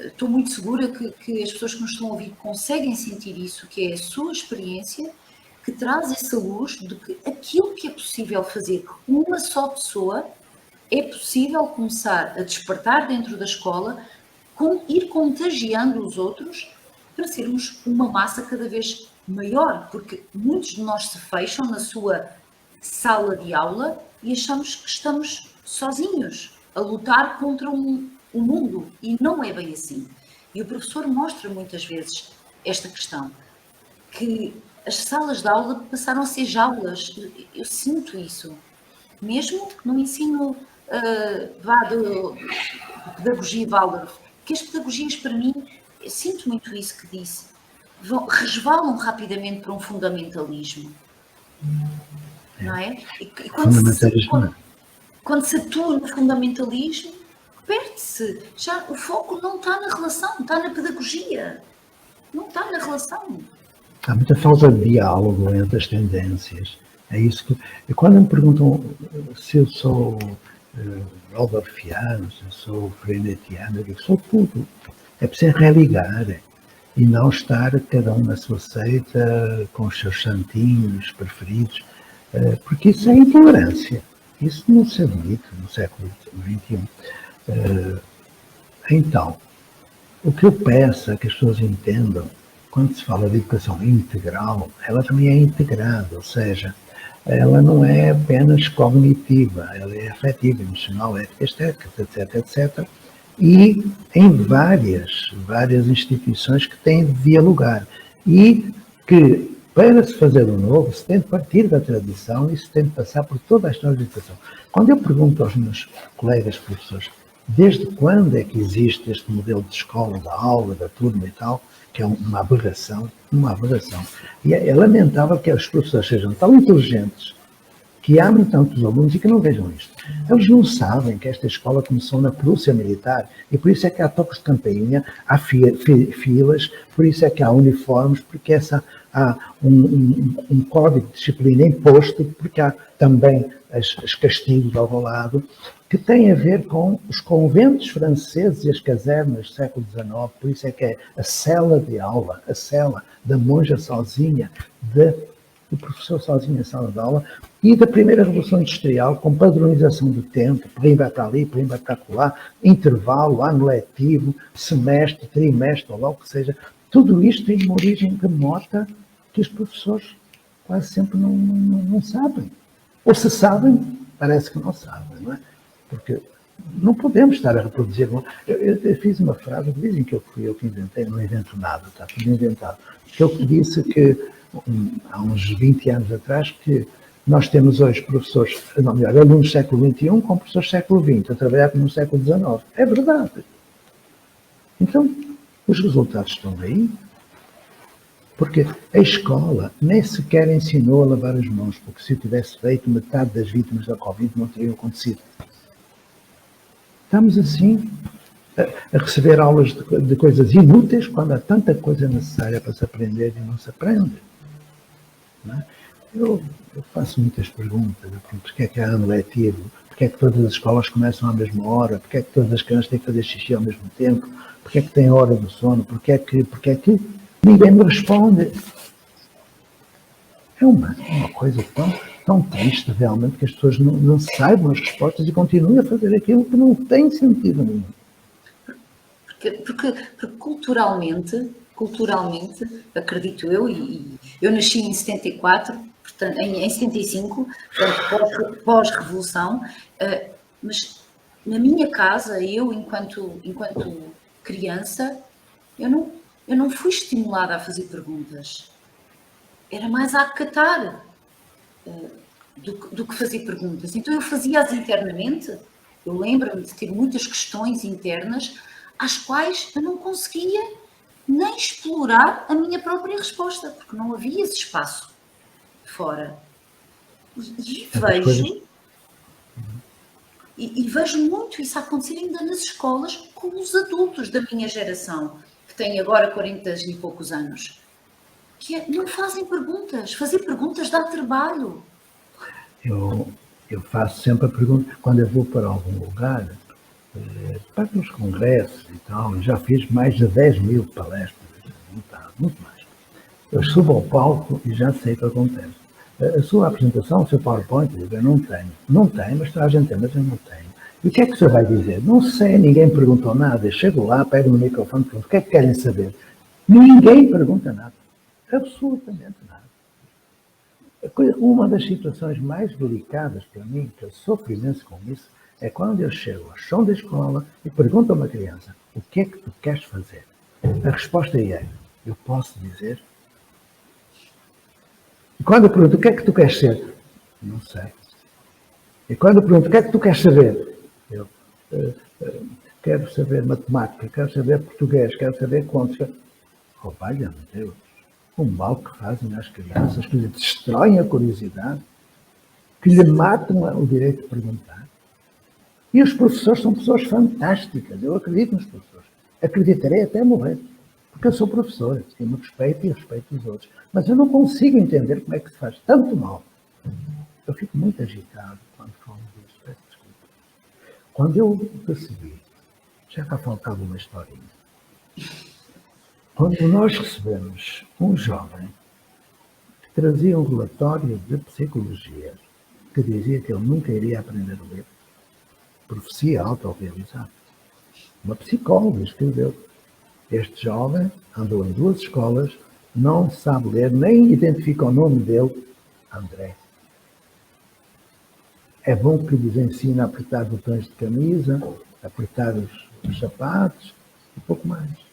estou muito segura que as pessoas que nos estão a ouvir conseguem sentir isso, que é a sua experiência, que traz essa luz de que aquilo que é possível fazer com uma só pessoa, é possível começar a despertar dentro da escola, ir contagiando os outros para sermos uma massa cada vez maior, porque muitos de nós se fecham na sua sala de aula e achamos que estamos sozinhos a lutar contra o mundo, e não é bem assim. E o professor mostra muitas vezes esta questão, que as salas de aula passaram a ser jaulas. Eu sinto isso, mesmo no ensino de pedagogia Waldorf, que as pedagogias, para mim, eu sinto muito isso que disse, resvalam rapidamente para um fundamentalismo. Não é? E quando se atua no fundamentalismo, perde-se. Já o foco não está na relação, está na pedagogia. Não está na relação. Há muita falta de diálogo entre as tendências. É isso que... E quando me perguntam se eu sou Waldorfiano, se eu sou freirenetiano, eu digo, sou tudo. É preciso religar e não estar cada um na sua seita, com os seus santinhos preferidos. Porque isso é intolerância. Isso não se admite no século XXI. Então, o que eu peço é que as pessoas entendam, quando se fala de educação integral, ela também é integrada, ou seja, ela não é apenas cognitiva, ela é afetiva, emocional, ética, estética, etc, etc. E em várias instituições que têm de dialogar. E que, para se fazer o novo, se tem de partir da tradição e se tem de passar por toda a história da educação. Quando eu pergunto aos meus colegas professores, desde quando é que existe este modelo de escola, da aula, da turma e tal, que é uma aberração. E é lamentável que os professores sejam tão inteligentes, que amem tanto os alunos e que não vejam isto. Eles não sabem que esta escola começou na Prússia militar, e por isso é que há toques de campainha, há filas, por isso é que há uniformes, porque há um código de disciplina imposto, porque há também os castigos ao lado, que tem a ver com os conventos franceses e as casernas do século XIX, por isso é que é a cela de aula, a cela da monja sozinha, o professor sozinho em sala de aula, e da primeira Revolução Industrial, com padronização do tempo, perímetro está ali, perímetro está lá, intervalo, ano letivo, semestre, trimestre, ou lá o que seja, tudo isto tem uma origem remota que os professores quase sempre não sabem. Ou se sabem, parece que não sabem, não é? Porque não podemos estar a reproduzir. Eu fiz uma frase, dizem que fui eu que inventei, não invento nada, está tudo inventado. Que eu disse que, há uns 20 anos atrás, que nós temos hoje professores, não, melhor, alunos do século XXI com professores do século XX, a trabalhar no século XIX. É verdade. Então, os resultados estão aí. Porque a escola nem sequer ensinou a lavar as mãos, porque se eu tivesse feito, metade das vítimas da Covid não teriam acontecido. Estamos assim a receber aulas de coisas inúteis quando há tanta coisa necessária para se aprender e não se aprende. Não é? Eu faço muitas perguntas. Porque é que há ano letivo? Porque é que todas as escolas começam à mesma hora? Porque é que todas as crianças têm que fazer xixi ao mesmo tempo? Porque é que tem a hora do sono? Porque é que ninguém me responde? É uma coisa tão triste, realmente, que as pessoas não saibam as respostas e continuem a fazer aquilo que não tem sentido nenhum. Porque culturalmente, acredito eu, e eu nasci em 74, portanto, em 75, portanto, pós-revolução, mas na minha casa, eu, enquanto criança, eu não fui estimulada a fazer perguntas. Era mais a acatar do que fazer perguntas. Então eu fazia-as internamente. Eu lembro-me de ter muitas questões internas às quais eu não conseguia nem explorar a minha própria resposta, porque não havia esse espaço fora. E vejo muito isso acontecer ainda nas escolas com os adultos da minha geração, que têm agora 40 e poucos anos, que não fazem perguntas. Fazer perguntas dá trabalho. Eu faço sempre a pergunta, quando eu vou para algum lugar, para os congressos e tal, já fiz mais de 10.000 palestras, muito mais. Eu subo ao palco e já sei o que acontece. A sua apresentação, o seu PowerPoint, eu não tenho. Não tenho, mas toda a gente tem, mas eu não tenho. E o que é que o senhor vai dizer? Não sei, ninguém perguntou nada. Eu chego lá, pego no microfone e pergunto, o que é que querem saber? Ninguém pergunta nada. Absolutamente nada. Uma das situações mais delicadas para mim, que eu sofro imenso com isso, é quando eu chego ao chão da escola e pergunto a uma criança, o que é que tu queres fazer? A resposta é, eu posso dizer? E quando eu pergunto, o que é que tu queres ser? Não sei. E quando eu pergunto, o que é que tu queres saber? Eu quero saber matemática, quero saber português, quero saber contos. Oh, valha-me Deus. O mal que fazem às crianças, que lhe destroem a curiosidade, que lhe matam o direito de perguntar. E os professores são pessoas fantásticas. Eu acredito nos professores. Acreditarei até morrer. Porque eu sou professor, tenho respeito e respeito os outros. Mas eu não consigo entender como é que se faz tanto mal. Eu fico muito agitado quando falo disso. Peço desculpa. Quando eu percebi, já cá faltava uma historinha. Quando nós recebemos um jovem que trazia um relatório de psicologia que dizia que ele nunca iria aprender a ler, profecia autorrealizada. Uma psicóloga escreveu. Este jovem andou em 2 escolas, não sabe ler, nem identifica o nome dele, André. É bom que lhes ensine a apertar botões de camisa, apertar os sapatos e pouco mais.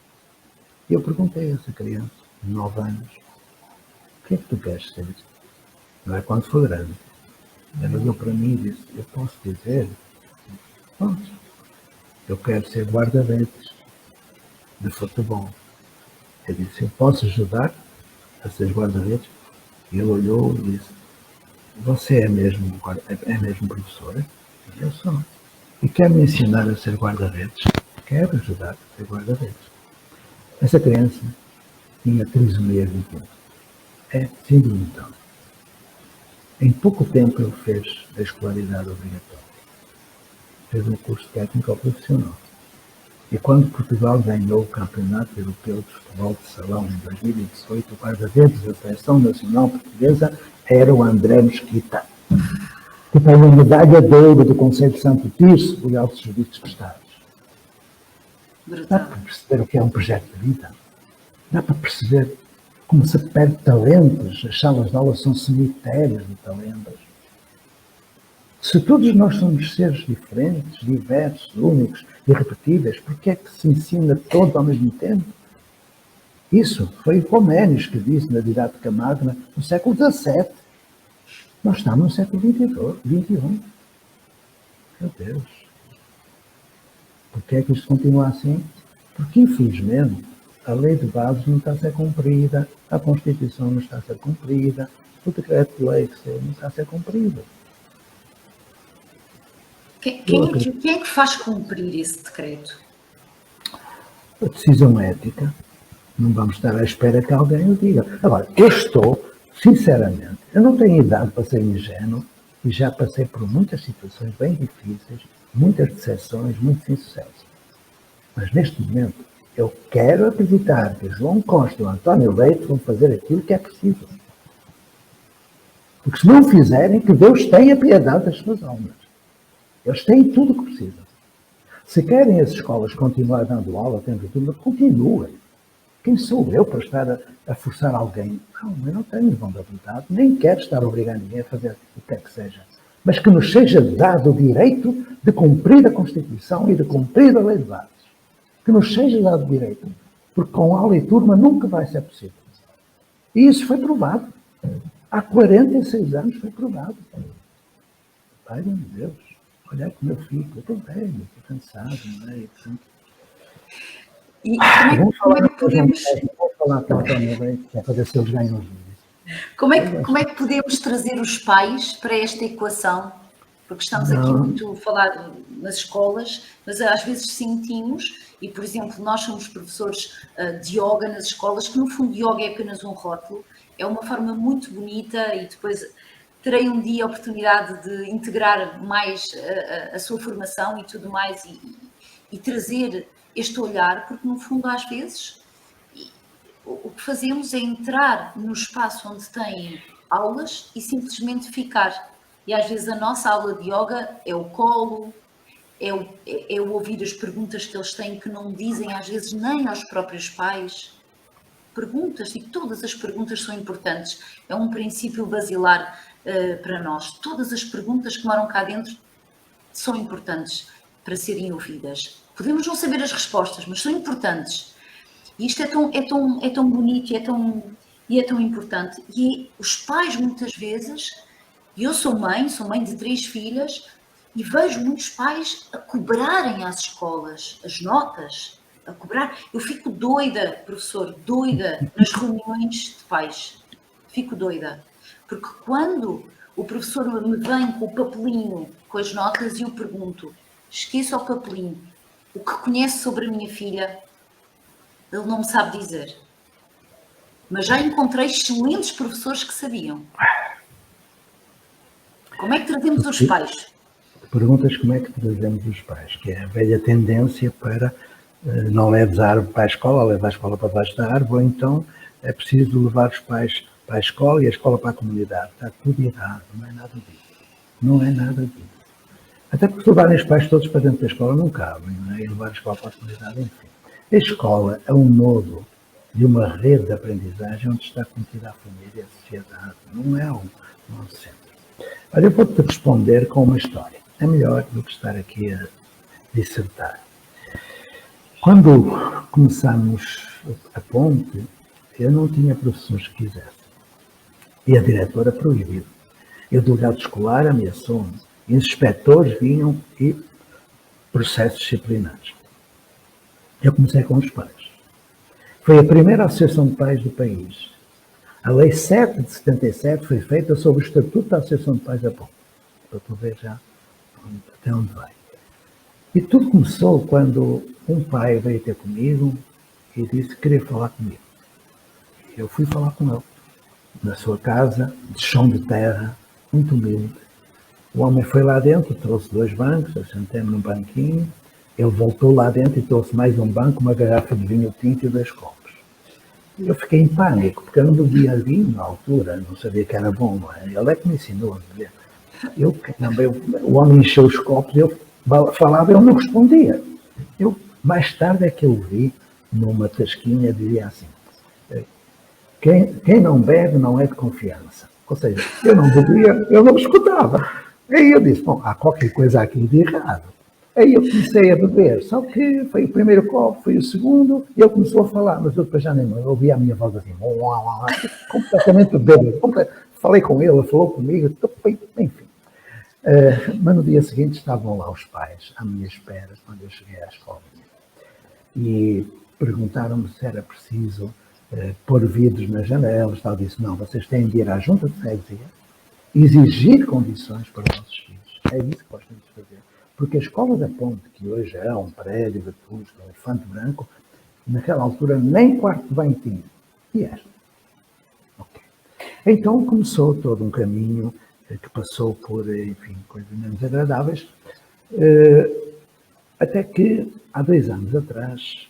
E eu perguntei a essa criança, de 9 anos, o que é que tu queres ser? Não é quando for grande. Ela olhou para mim e disse, eu posso dizer? Pronto. Eu quero ser guarda-redes de futebol. Eu disse, eu posso ajudar a ser guarda-redes? E ele olhou e disse, você é mesmo professora? E eu sou. E quer me ensinar a ser guarda-redes? Quero ajudar a ser guarda-redes. Essa criança tinha trisomia 21. É síndrome de Down. Em pouco tempo ele fez a escolaridade obrigatória. Fez um curso técnico profissional. E quando Portugal ganhou o Campeonato Europeu de Futebol de Salão em 2018, o guarda-redes da Seleção Nacional Portuguesa era o André Mesquita, que tem uma medalha de ouro do Conselho de Santo Tirso por altos serviços prestados. Dá para perceber o que é um projeto de vida? Dá para perceber como se perde talentos? As salas de aula são cemitérios de talentos. Se todos nós somos seres diferentes, diversos, únicos, irrepetíveis, por que é que se ensina todos ao mesmo tempo? Isso foi o Comênios que disse na Didática Magna no século XVII. Nós estamos no século XXI. Meu Deus. Por que é que isto continua assim? Porque, infelizmente, a lei de bases não está a ser cumprida, a Constituição não está a ser cumprida, o decreto-lei não está a ser cumprido. Quem é que faz cumprir esse decreto? A decisão ética. Não vamos estar à espera que alguém o diga. Agora, eu estou, sinceramente, eu não tenho idade para ser ingênuo e já passei por muitas situações bem difíceis, muitas decepções, muitos insucessos. Mas neste momento, eu quero acreditar que João Costa e o António Leite vão fazer aquilo que é preciso. Porque se não fizerem, que Deus tenha piedade das suas almas. Eles têm tudo o que precisam. Se querem as escolas continuar dando aula, tendo tudo, continuem. Quem sou eu para estar a forçar alguém? Não, eu não tenho vontade, nem quero estar a obrigar ninguém a fazer o que é que seja. Mas que nos seja dado o direito de cumprir a Constituição e de cumprir a lei de bases. Que nos seja dado o direito. Porque com aula e turma nunca vai ser possível. E isso foi provado. Há 46 anos foi provado. Pai de Deus. Olha como eu fico, eu estou velho, estou cansado, não é? E como é que podemos... Vou falar com o António Leite, que é para ver se eles ganham os vídeos. Como é que podemos trazer os pais para esta equação? Porque estamos aqui muito a falar nas escolas, mas às vezes sentimos, e por exemplo, nós somos professores de yoga nas escolas, que no fundo yoga é apenas um rótulo, é uma forma muito bonita e depois terei um dia a oportunidade de integrar mais a sua formação e tudo mais e trazer este olhar, porque no fundo às vezes o que fazemos é entrar no espaço onde têm aulas e simplesmente ficar. E às vezes a nossa aula de yoga é o colo, é o ouvir as perguntas que eles têm que não dizem às vezes nem aos próprios pais. Perguntas, e todas as perguntas são importantes. É um princípio basilar para nós. Todas as perguntas que moram cá dentro são importantes para serem ouvidas. Podemos não saber as respostas, mas são importantes. E isto é tão bonito e é tão importante. E os pais, muitas vezes, e eu sou mãe de 3 filhas, e vejo muitos pais a cobrarem às escolas as notas, a cobrar. Eu fico doida, professor, doida nas reuniões de pais. Fico doida. Porque quando o professor me vem com o papelinho, com as notas, e eu pergunto, esqueça o papelinho, o que conhece sobre a minha filha, ele não me sabe dizer. Mas já encontrei excelentes professores que sabiam. Como é que trazemos os pais? Perguntas como é que trazemos os pais, que é a velha tendência para não leves a árvore para a escola, leva a escola para baixo da árvore, ou então é preciso levar os pais para a escola e a escola para a comunidade. Está tudo errado, não é nada disso. Não é nada disso. Até porque levarem os pais todos para dentro da escola não cabem, não é? E levar a escola para a comunidade, enfim. A escola é um nodo de uma rede de aprendizagem onde está contida a família e a sociedade. Não é um centro. Olha, eu vou-te responder com uma história. É melhor do que estar aqui a dissertar. Quando começámos a ponte, eu não tinha professores que quisessem. E a diretora proibiu. E o delegado escolar ameaçou-me. E os inspectores vinham e processos disciplinares. Eu comecei com os pais. Foi a primeira associação de pais do país. A Lei 7 de 77 foi feita sobre o Estatuto da Associação de Pais da Ponte. Para tu ver já até onde vai. E tudo começou quando um pai veio ter comigo e disse que queria falar comigo. Eu fui falar com ele. Na sua casa, de chão de terra, muito humilde. O homem foi lá dentro, trouxe 2 bancos, eu sentei-me num banquinho Ele voltou lá dentro e trouxe mais um banco, uma garrafa de vinho tinto e 2 copos. Eu fiquei em pânico, porque eu não bebia vinho na altura, não sabia que era bom, não é? Ele é que me ensinou a beber. O homem encheu os copos, eu falava, eu não respondia. Mais tarde é que eu vi, numa tasquinha, dizia assim, quem não bebe não é de confiança. Ou seja, eu não bebia, eu não escutava. Aí eu disse, bom, há qualquer coisa aqui de errado. Aí eu comecei a beber, só que foi o primeiro copo, foi o segundo, e ele começou a falar, mas eu depois já nem eu ouvi a minha voz assim, completamente bêbado. Falei com ele falou comigo, enfim. Mas no dia seguinte estavam lá os pais, à minha espera, quando eu cheguei à escola. E perguntaram-me se era preciso pôr vidros nas janelas. Eu disse, não, vocês têm de ir à junta de freguesia, exigir condições para os vossos filhos. É isso que nós temos de fazer. Porque a Escola da Ponte, que hoje é um prédio de Vetusta, um elefante branco, naquela altura nem quarto de banho tinha. E era. Okay. Então começou todo um caminho que passou por, enfim, coisas menos agradáveis, até que, há 2 anos atrás,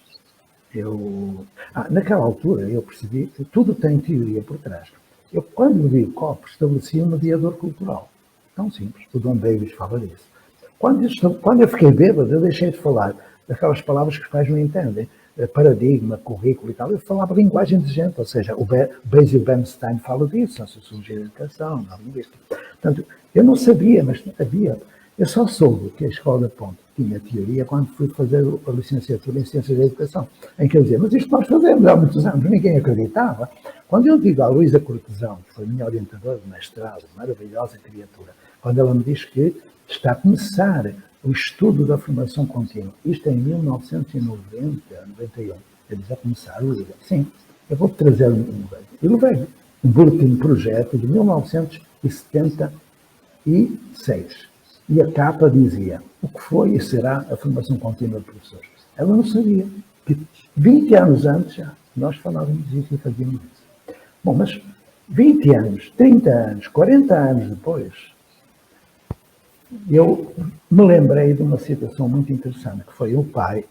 naquela altura eu percebi que tudo tem teoria por trás. Eu, quando bebi o copo, estabeleci um mediador cultural. Tão simples, o Dom Davis fala disso. Quando eu fiquei bêbado, eu deixei de falar daquelas palavras que os pais não entendem, paradigma, currículo e tal. Eu falava linguagem de gente, ou seja, o Basil Bernstein fala disso, na Sociologia da Educação, na linguística. Portanto, eu não sabia, mas havia. Eu só soube que a Escola da Ponte tinha teoria quando fui fazer a licenciatura em Ciências da Educação, em que eu dizia, mas isto nós fazemos há muitos anos, ninguém acreditava. Quando eu digo à Luísa Cortesão, que foi minha orientadora de mestrado, maravilhosa criatura, quando ela me diz que está a começar o estudo da formação contínua, isto em 1990, 91, eu disse a começar, Luísa, sim, eu vou trazer e levei um boletim projeto de 1976. E a capa dizia o que foi e será a formação contínua de professores. Ela não sabia que 20 anos antes já nós falávamos isso e fazíamos isso. Bom, mas 20 anos, 30 anos, 40 anos depois, eu me lembrei de uma situação muito interessante, que foi o pai,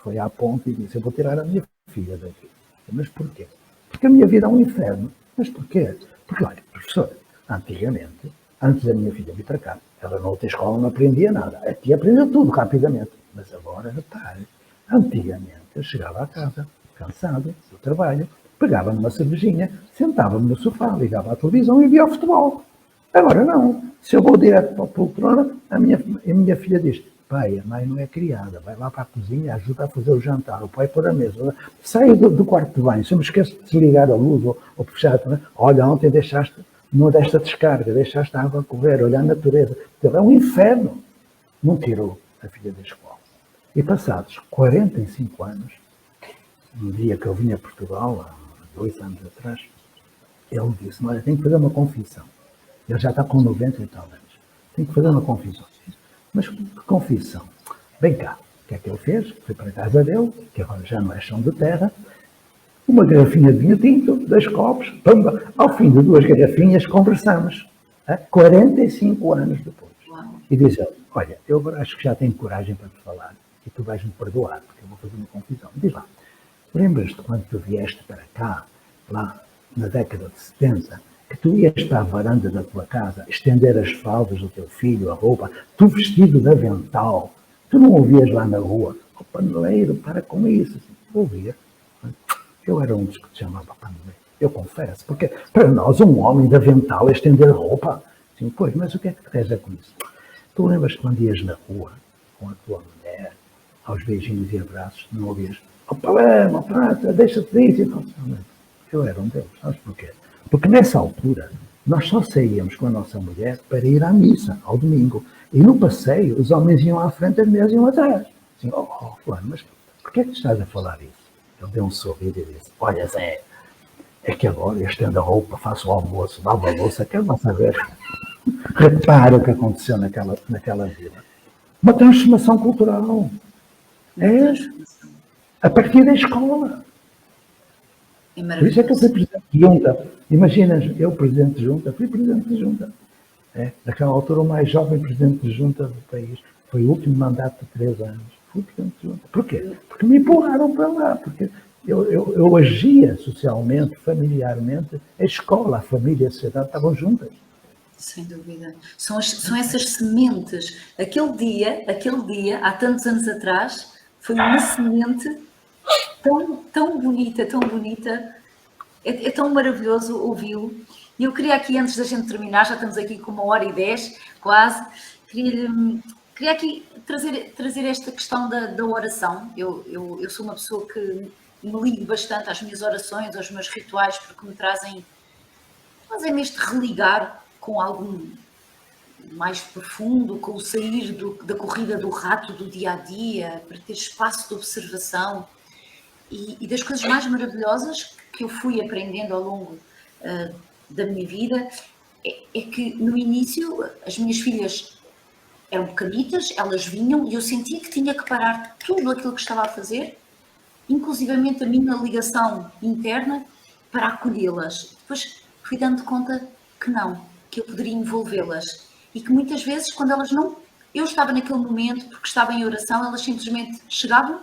foi à ponte e disse, eu vou tirar a minha filha daqui. Mas porquê? Porque a minha vida é um inferno. Mas porquê? Porque, olha, professor, antigamente, antes da minha filha vir para cá, ela na outra escola não aprendia nada. Aqui aprendeu tudo rapidamente. Mas agora, repare, antigamente eu chegava à casa, cansado do trabalho, pegava numa cervejinha, sentava-me no sofá, ligava à televisão e via o futebol. Agora não. Se eu vou direto para a poltrona, a minha filha diz, pai, a mãe não é criada, vai lá para a cozinha, ajuda a fazer o jantar, o pai pôr a mesa, sai do quarto de banho, se eu me esqueço de desligar a luz ou fechar a tomada, olha, ontem não desta descarga, deixaste a água correr, olha a natureza. Então, é um inferno. Não tirou a filha da escola. E passados 45 anos, no dia que eu vim a Portugal, há 2 anos atrás, ele disse, olha, tenho que fazer uma confissão. Ele já está com 90 e tal anos. Tenho que fazer uma confissão. Mas que confissão? Vem cá, o que é que ele fez? Foi para a casa dele, que agora já não é chão de terra, uma garrafinha de vinho tinto, 2 copos, pamba. Ao fim de 2 garrafinhas conversamos, 45 anos depois. E diz ele, olha, eu agora acho que já tenho coragem para te falar e tu vais-me perdoar, porque eu vou fazer uma confissão. Diz lá, lembras-te quando tu vieste para cá, lá na década de 70, que tu ias para a varanda da tua casa, estender as fraldas do teu filho, a roupa, tu vestido de avental, tu não ouvias lá na rua, o paneleiro, para com isso. Assim, ouvia. Eu era um dos que te chamava paneleiro, eu confesso, porque para nós um homem de avental é estender roupa. Assim, pois, mas o que é que te reza com isso? Tu lembras quando ias na rua com a tua mulher, aos beijinhos e abraços, não ouvias, ó Palermo, prata, deixa-te disso. Eu era um deles, sabes porquê? Porque nessa altura, nós só saíamos com a nossa mulher para ir à missa, ao domingo. E no passeio, os homens iam à frente, as mulheres iam atrás. Assim, fulano, mas porquê é que tu estás a falar isso? Ele deu um sorriso e disse, olha Zé, é que agora eu estendo a roupa, faço o almoço, lavo a louça, quero lá saber. Repara o que aconteceu naquela vila. Uma transformação cultural. É a partir da escola. Por isso é que eu fui presidente de junta. Imaginas, eu presidente de junta, fui presidente de junta. Naquela altura, o mais jovem presidente de junta do país. Foi o último mandato de 3 anos. Fui presidente de junta. Porquê? Porque me empurraram para lá, porque eu agia socialmente, familiarmente, a escola, a família, a sociedade estavam juntas. Sem dúvida. São essas sementes. Aquele dia, há tantos anos atrás, foi uma semente tão bonita, tão bonita. É tão maravilhoso ouvi-lo. E eu queria aqui, antes da gente terminar, já estamos aqui com 1h10, quase, queria aqui trazer esta questão da oração. Eu sou uma pessoa que me ligo bastante às minhas orações, aos meus rituais, porque me fazem-me este religar com algo mais profundo, com o sair da corrida do rato do dia-a-dia, para ter espaço de observação. E das coisas mais maravilhosas que eu fui aprendendo ao longo da minha vida é que no início as minhas filhas eram pequenitas, elas vinham e eu sentia que tinha que parar tudo aquilo que estava a fazer, inclusivamente a minha ligação interna, para acolhê-las. Depois fui dando conta que não, que eu poderia envolvê-las e que muitas vezes quando elas não... Eu estava naquele momento porque estava em oração, elas simplesmente chegavam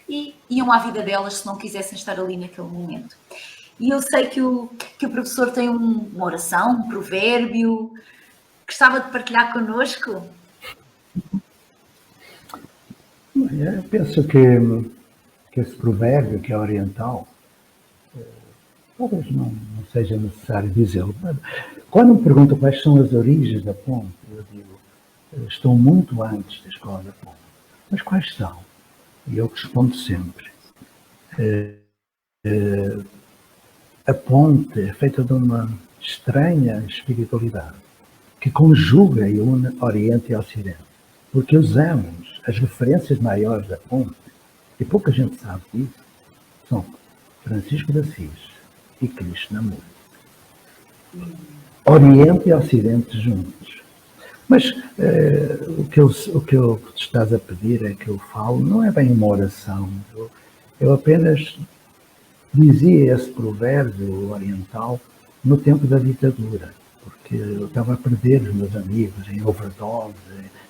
e iam à vida delas se não quisessem estar ali naquele momento. E eu sei que o professor tem uma oração, um provérbio, gostava de partilhar connosco? Eu penso que esse provérbio, que é oriental, talvez não seja necessário dizê-lo. Quando me perguntam quais são as origens da ponte, eu digo, estão muito antes da escola da ponte. Mas quais são? E eu respondo sempre. A ponte é feita de uma estranha espiritualidade que conjuga e une Oriente e Ocidente. Porque usamos as referências maiores da ponte, e pouca gente sabe disso, são Francisco de Assis e Cristo na música. Oriente e Ocidente juntos. Mas o que eu te estás a pedir é que eu falo, não é bem uma oração. Eu apenas dizia esse provérbio oriental no tempo da ditadura, porque eu estava a perder os meus amigos em overdose,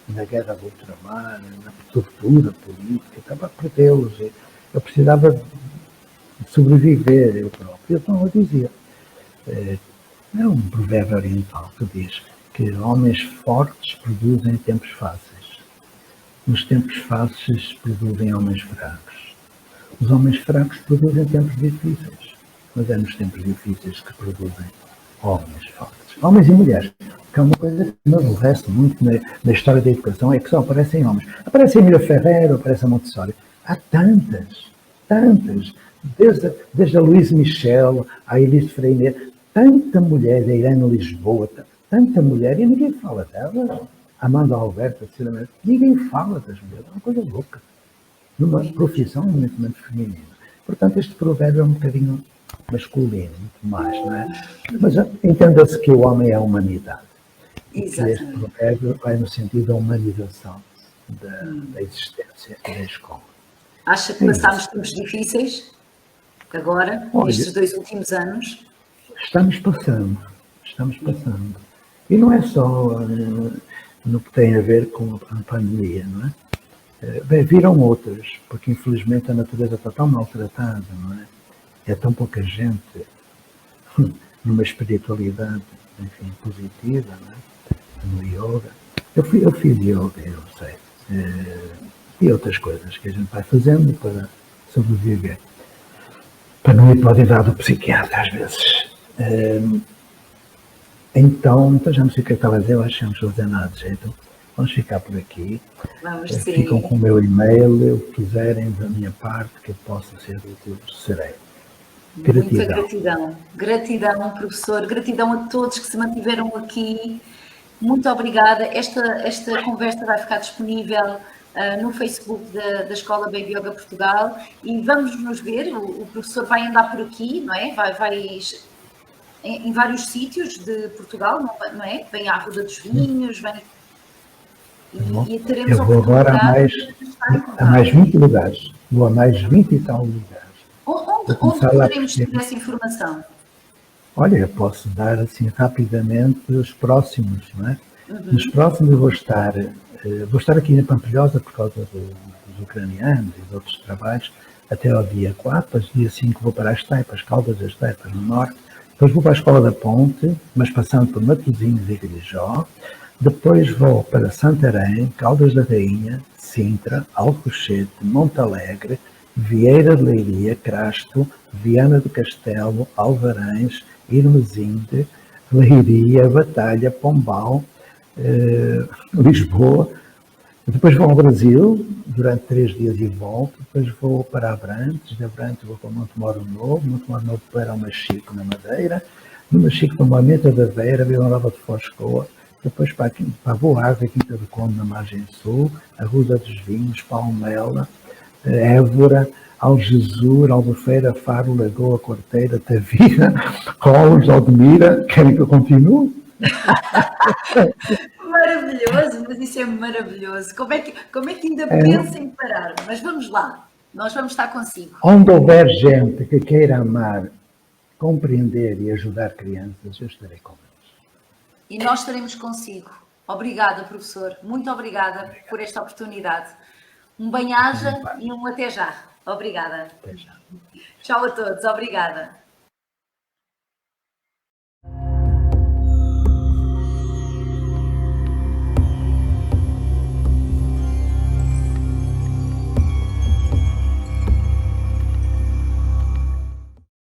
na guerra do ultramar, na tortura política, estava a perdê-los. Eu precisava de sobreviver eu próprio. Então eu dizia, é um provérbio oriental que diz que homens fortes produzem tempos fáceis. Os tempos fáceis produzem homens fracos. Os homens fracos produzem tempos difíceis. Mas é nos tempos difíceis que produzem homens fortes. Homens e mulheres. Que é uma coisa que me aborrece muito na história da educação, é que só aparecem homens. Aparece a Emília Ferreira, aparece a Montessori. Há tantas. Desde a Louise Michel, a Elise Freire, tanta mulher, a Irene Lisboa, tanta mulher, e ninguém fala dela. Amanda Alberta, ninguém fala das mulheres, é uma coisa louca. Numa profissão eminentemente feminina. Portanto, este provérbio é um bocadinho masculino, muito mais, não é? Mas entenda-se que o homem é a humanidade. E que este provérbio vai no sentido da humanização da existência e da escola. Acha que passámos tempos difíceis agora, nestes 2 últimos anos? Estamos passando. E não é só no que tem a ver com a pandemia, não é? Bem, viram outras, porque infelizmente a natureza está tão maltratada, não é? É tão pouca gente numa espiritualidade, enfim, positiva, não é? No yoga. Eu fiz yoga, eu sei. E outras coisas que a gente vai fazendo para sobreviver. Para não ir para o cuidado do psiquiatra, às vezes. Então já não sei o que eu estava a dizer, eu acho que não estou a dizer nada de jeito. Vamos ficar por aqui. Ficam com o meu e-mail, o que quiserem da minha parte, que eu possa ser útil, serei. Muita gratidão, professor, gratidão a todos que se mantiveram aqui. Muito obrigada. Esta conversa vai ficar disponível no Facebook da Escola Baby Yoga Portugal e vamos nos ver. O professor vai andar por aqui, não é? Vai em vários sítios de Portugal, não é? Vem à Ruda dos Vinhos, vem... E teremos eu vou agora a mais 20 lugares. Vou a mais 20 e tal lugares. Onde poderemos ter essa informação? Olha, eu posso dar assim rapidamente os próximos, não é? Nos próximos eu vou estar aqui na Pampilhosa por causa dos ucranianos e de outros trabalhos, até ao dia 4, depois dia 5 vou para as Taipas, Caldas das Taipas, no norte, depois vou para a Escola da Ponte, mas passando por Matosinhos e Grijó, depois vou para Santarém, Caldas da Rainha, Sintra, Alcochete, Montalegre, Vieira de Leiria, Crasto, Viana do Castelo, Alvarães, Irmesinde, Leiria, Batalha, Pombal, Lisboa. Depois vou ao Brasil, durante 3 dias e volto. Depois vou para Abrantes, de Abrantes vou para Montemoro Novo para o Machico, na Madeira. No Machico para Moamenta da Beira, Vila Nova de Foscoa. Depois para a Boa Árvore, Quinta do Conde, na margem sul, a Ruda dos Vinhos, Palmela, Évora, Algesur, Albufeira, Faro, Lagoa, Corteira, Tavira, Rolos, Aldemira. Querem que eu continue? Maravilhoso, mas isso é maravilhoso. Como é que ainda pensa em parar? Mas vamos lá, nós vamos estar consigo. Onde houver gente que queira amar, compreender e ajudar crianças, eu estarei com eles. E nós estaremos consigo. Obrigada, professor. Muito obrigada por esta oportunidade. Um bem-aja e um até já. Obrigada. Até já. Tchau a todos. Obrigada.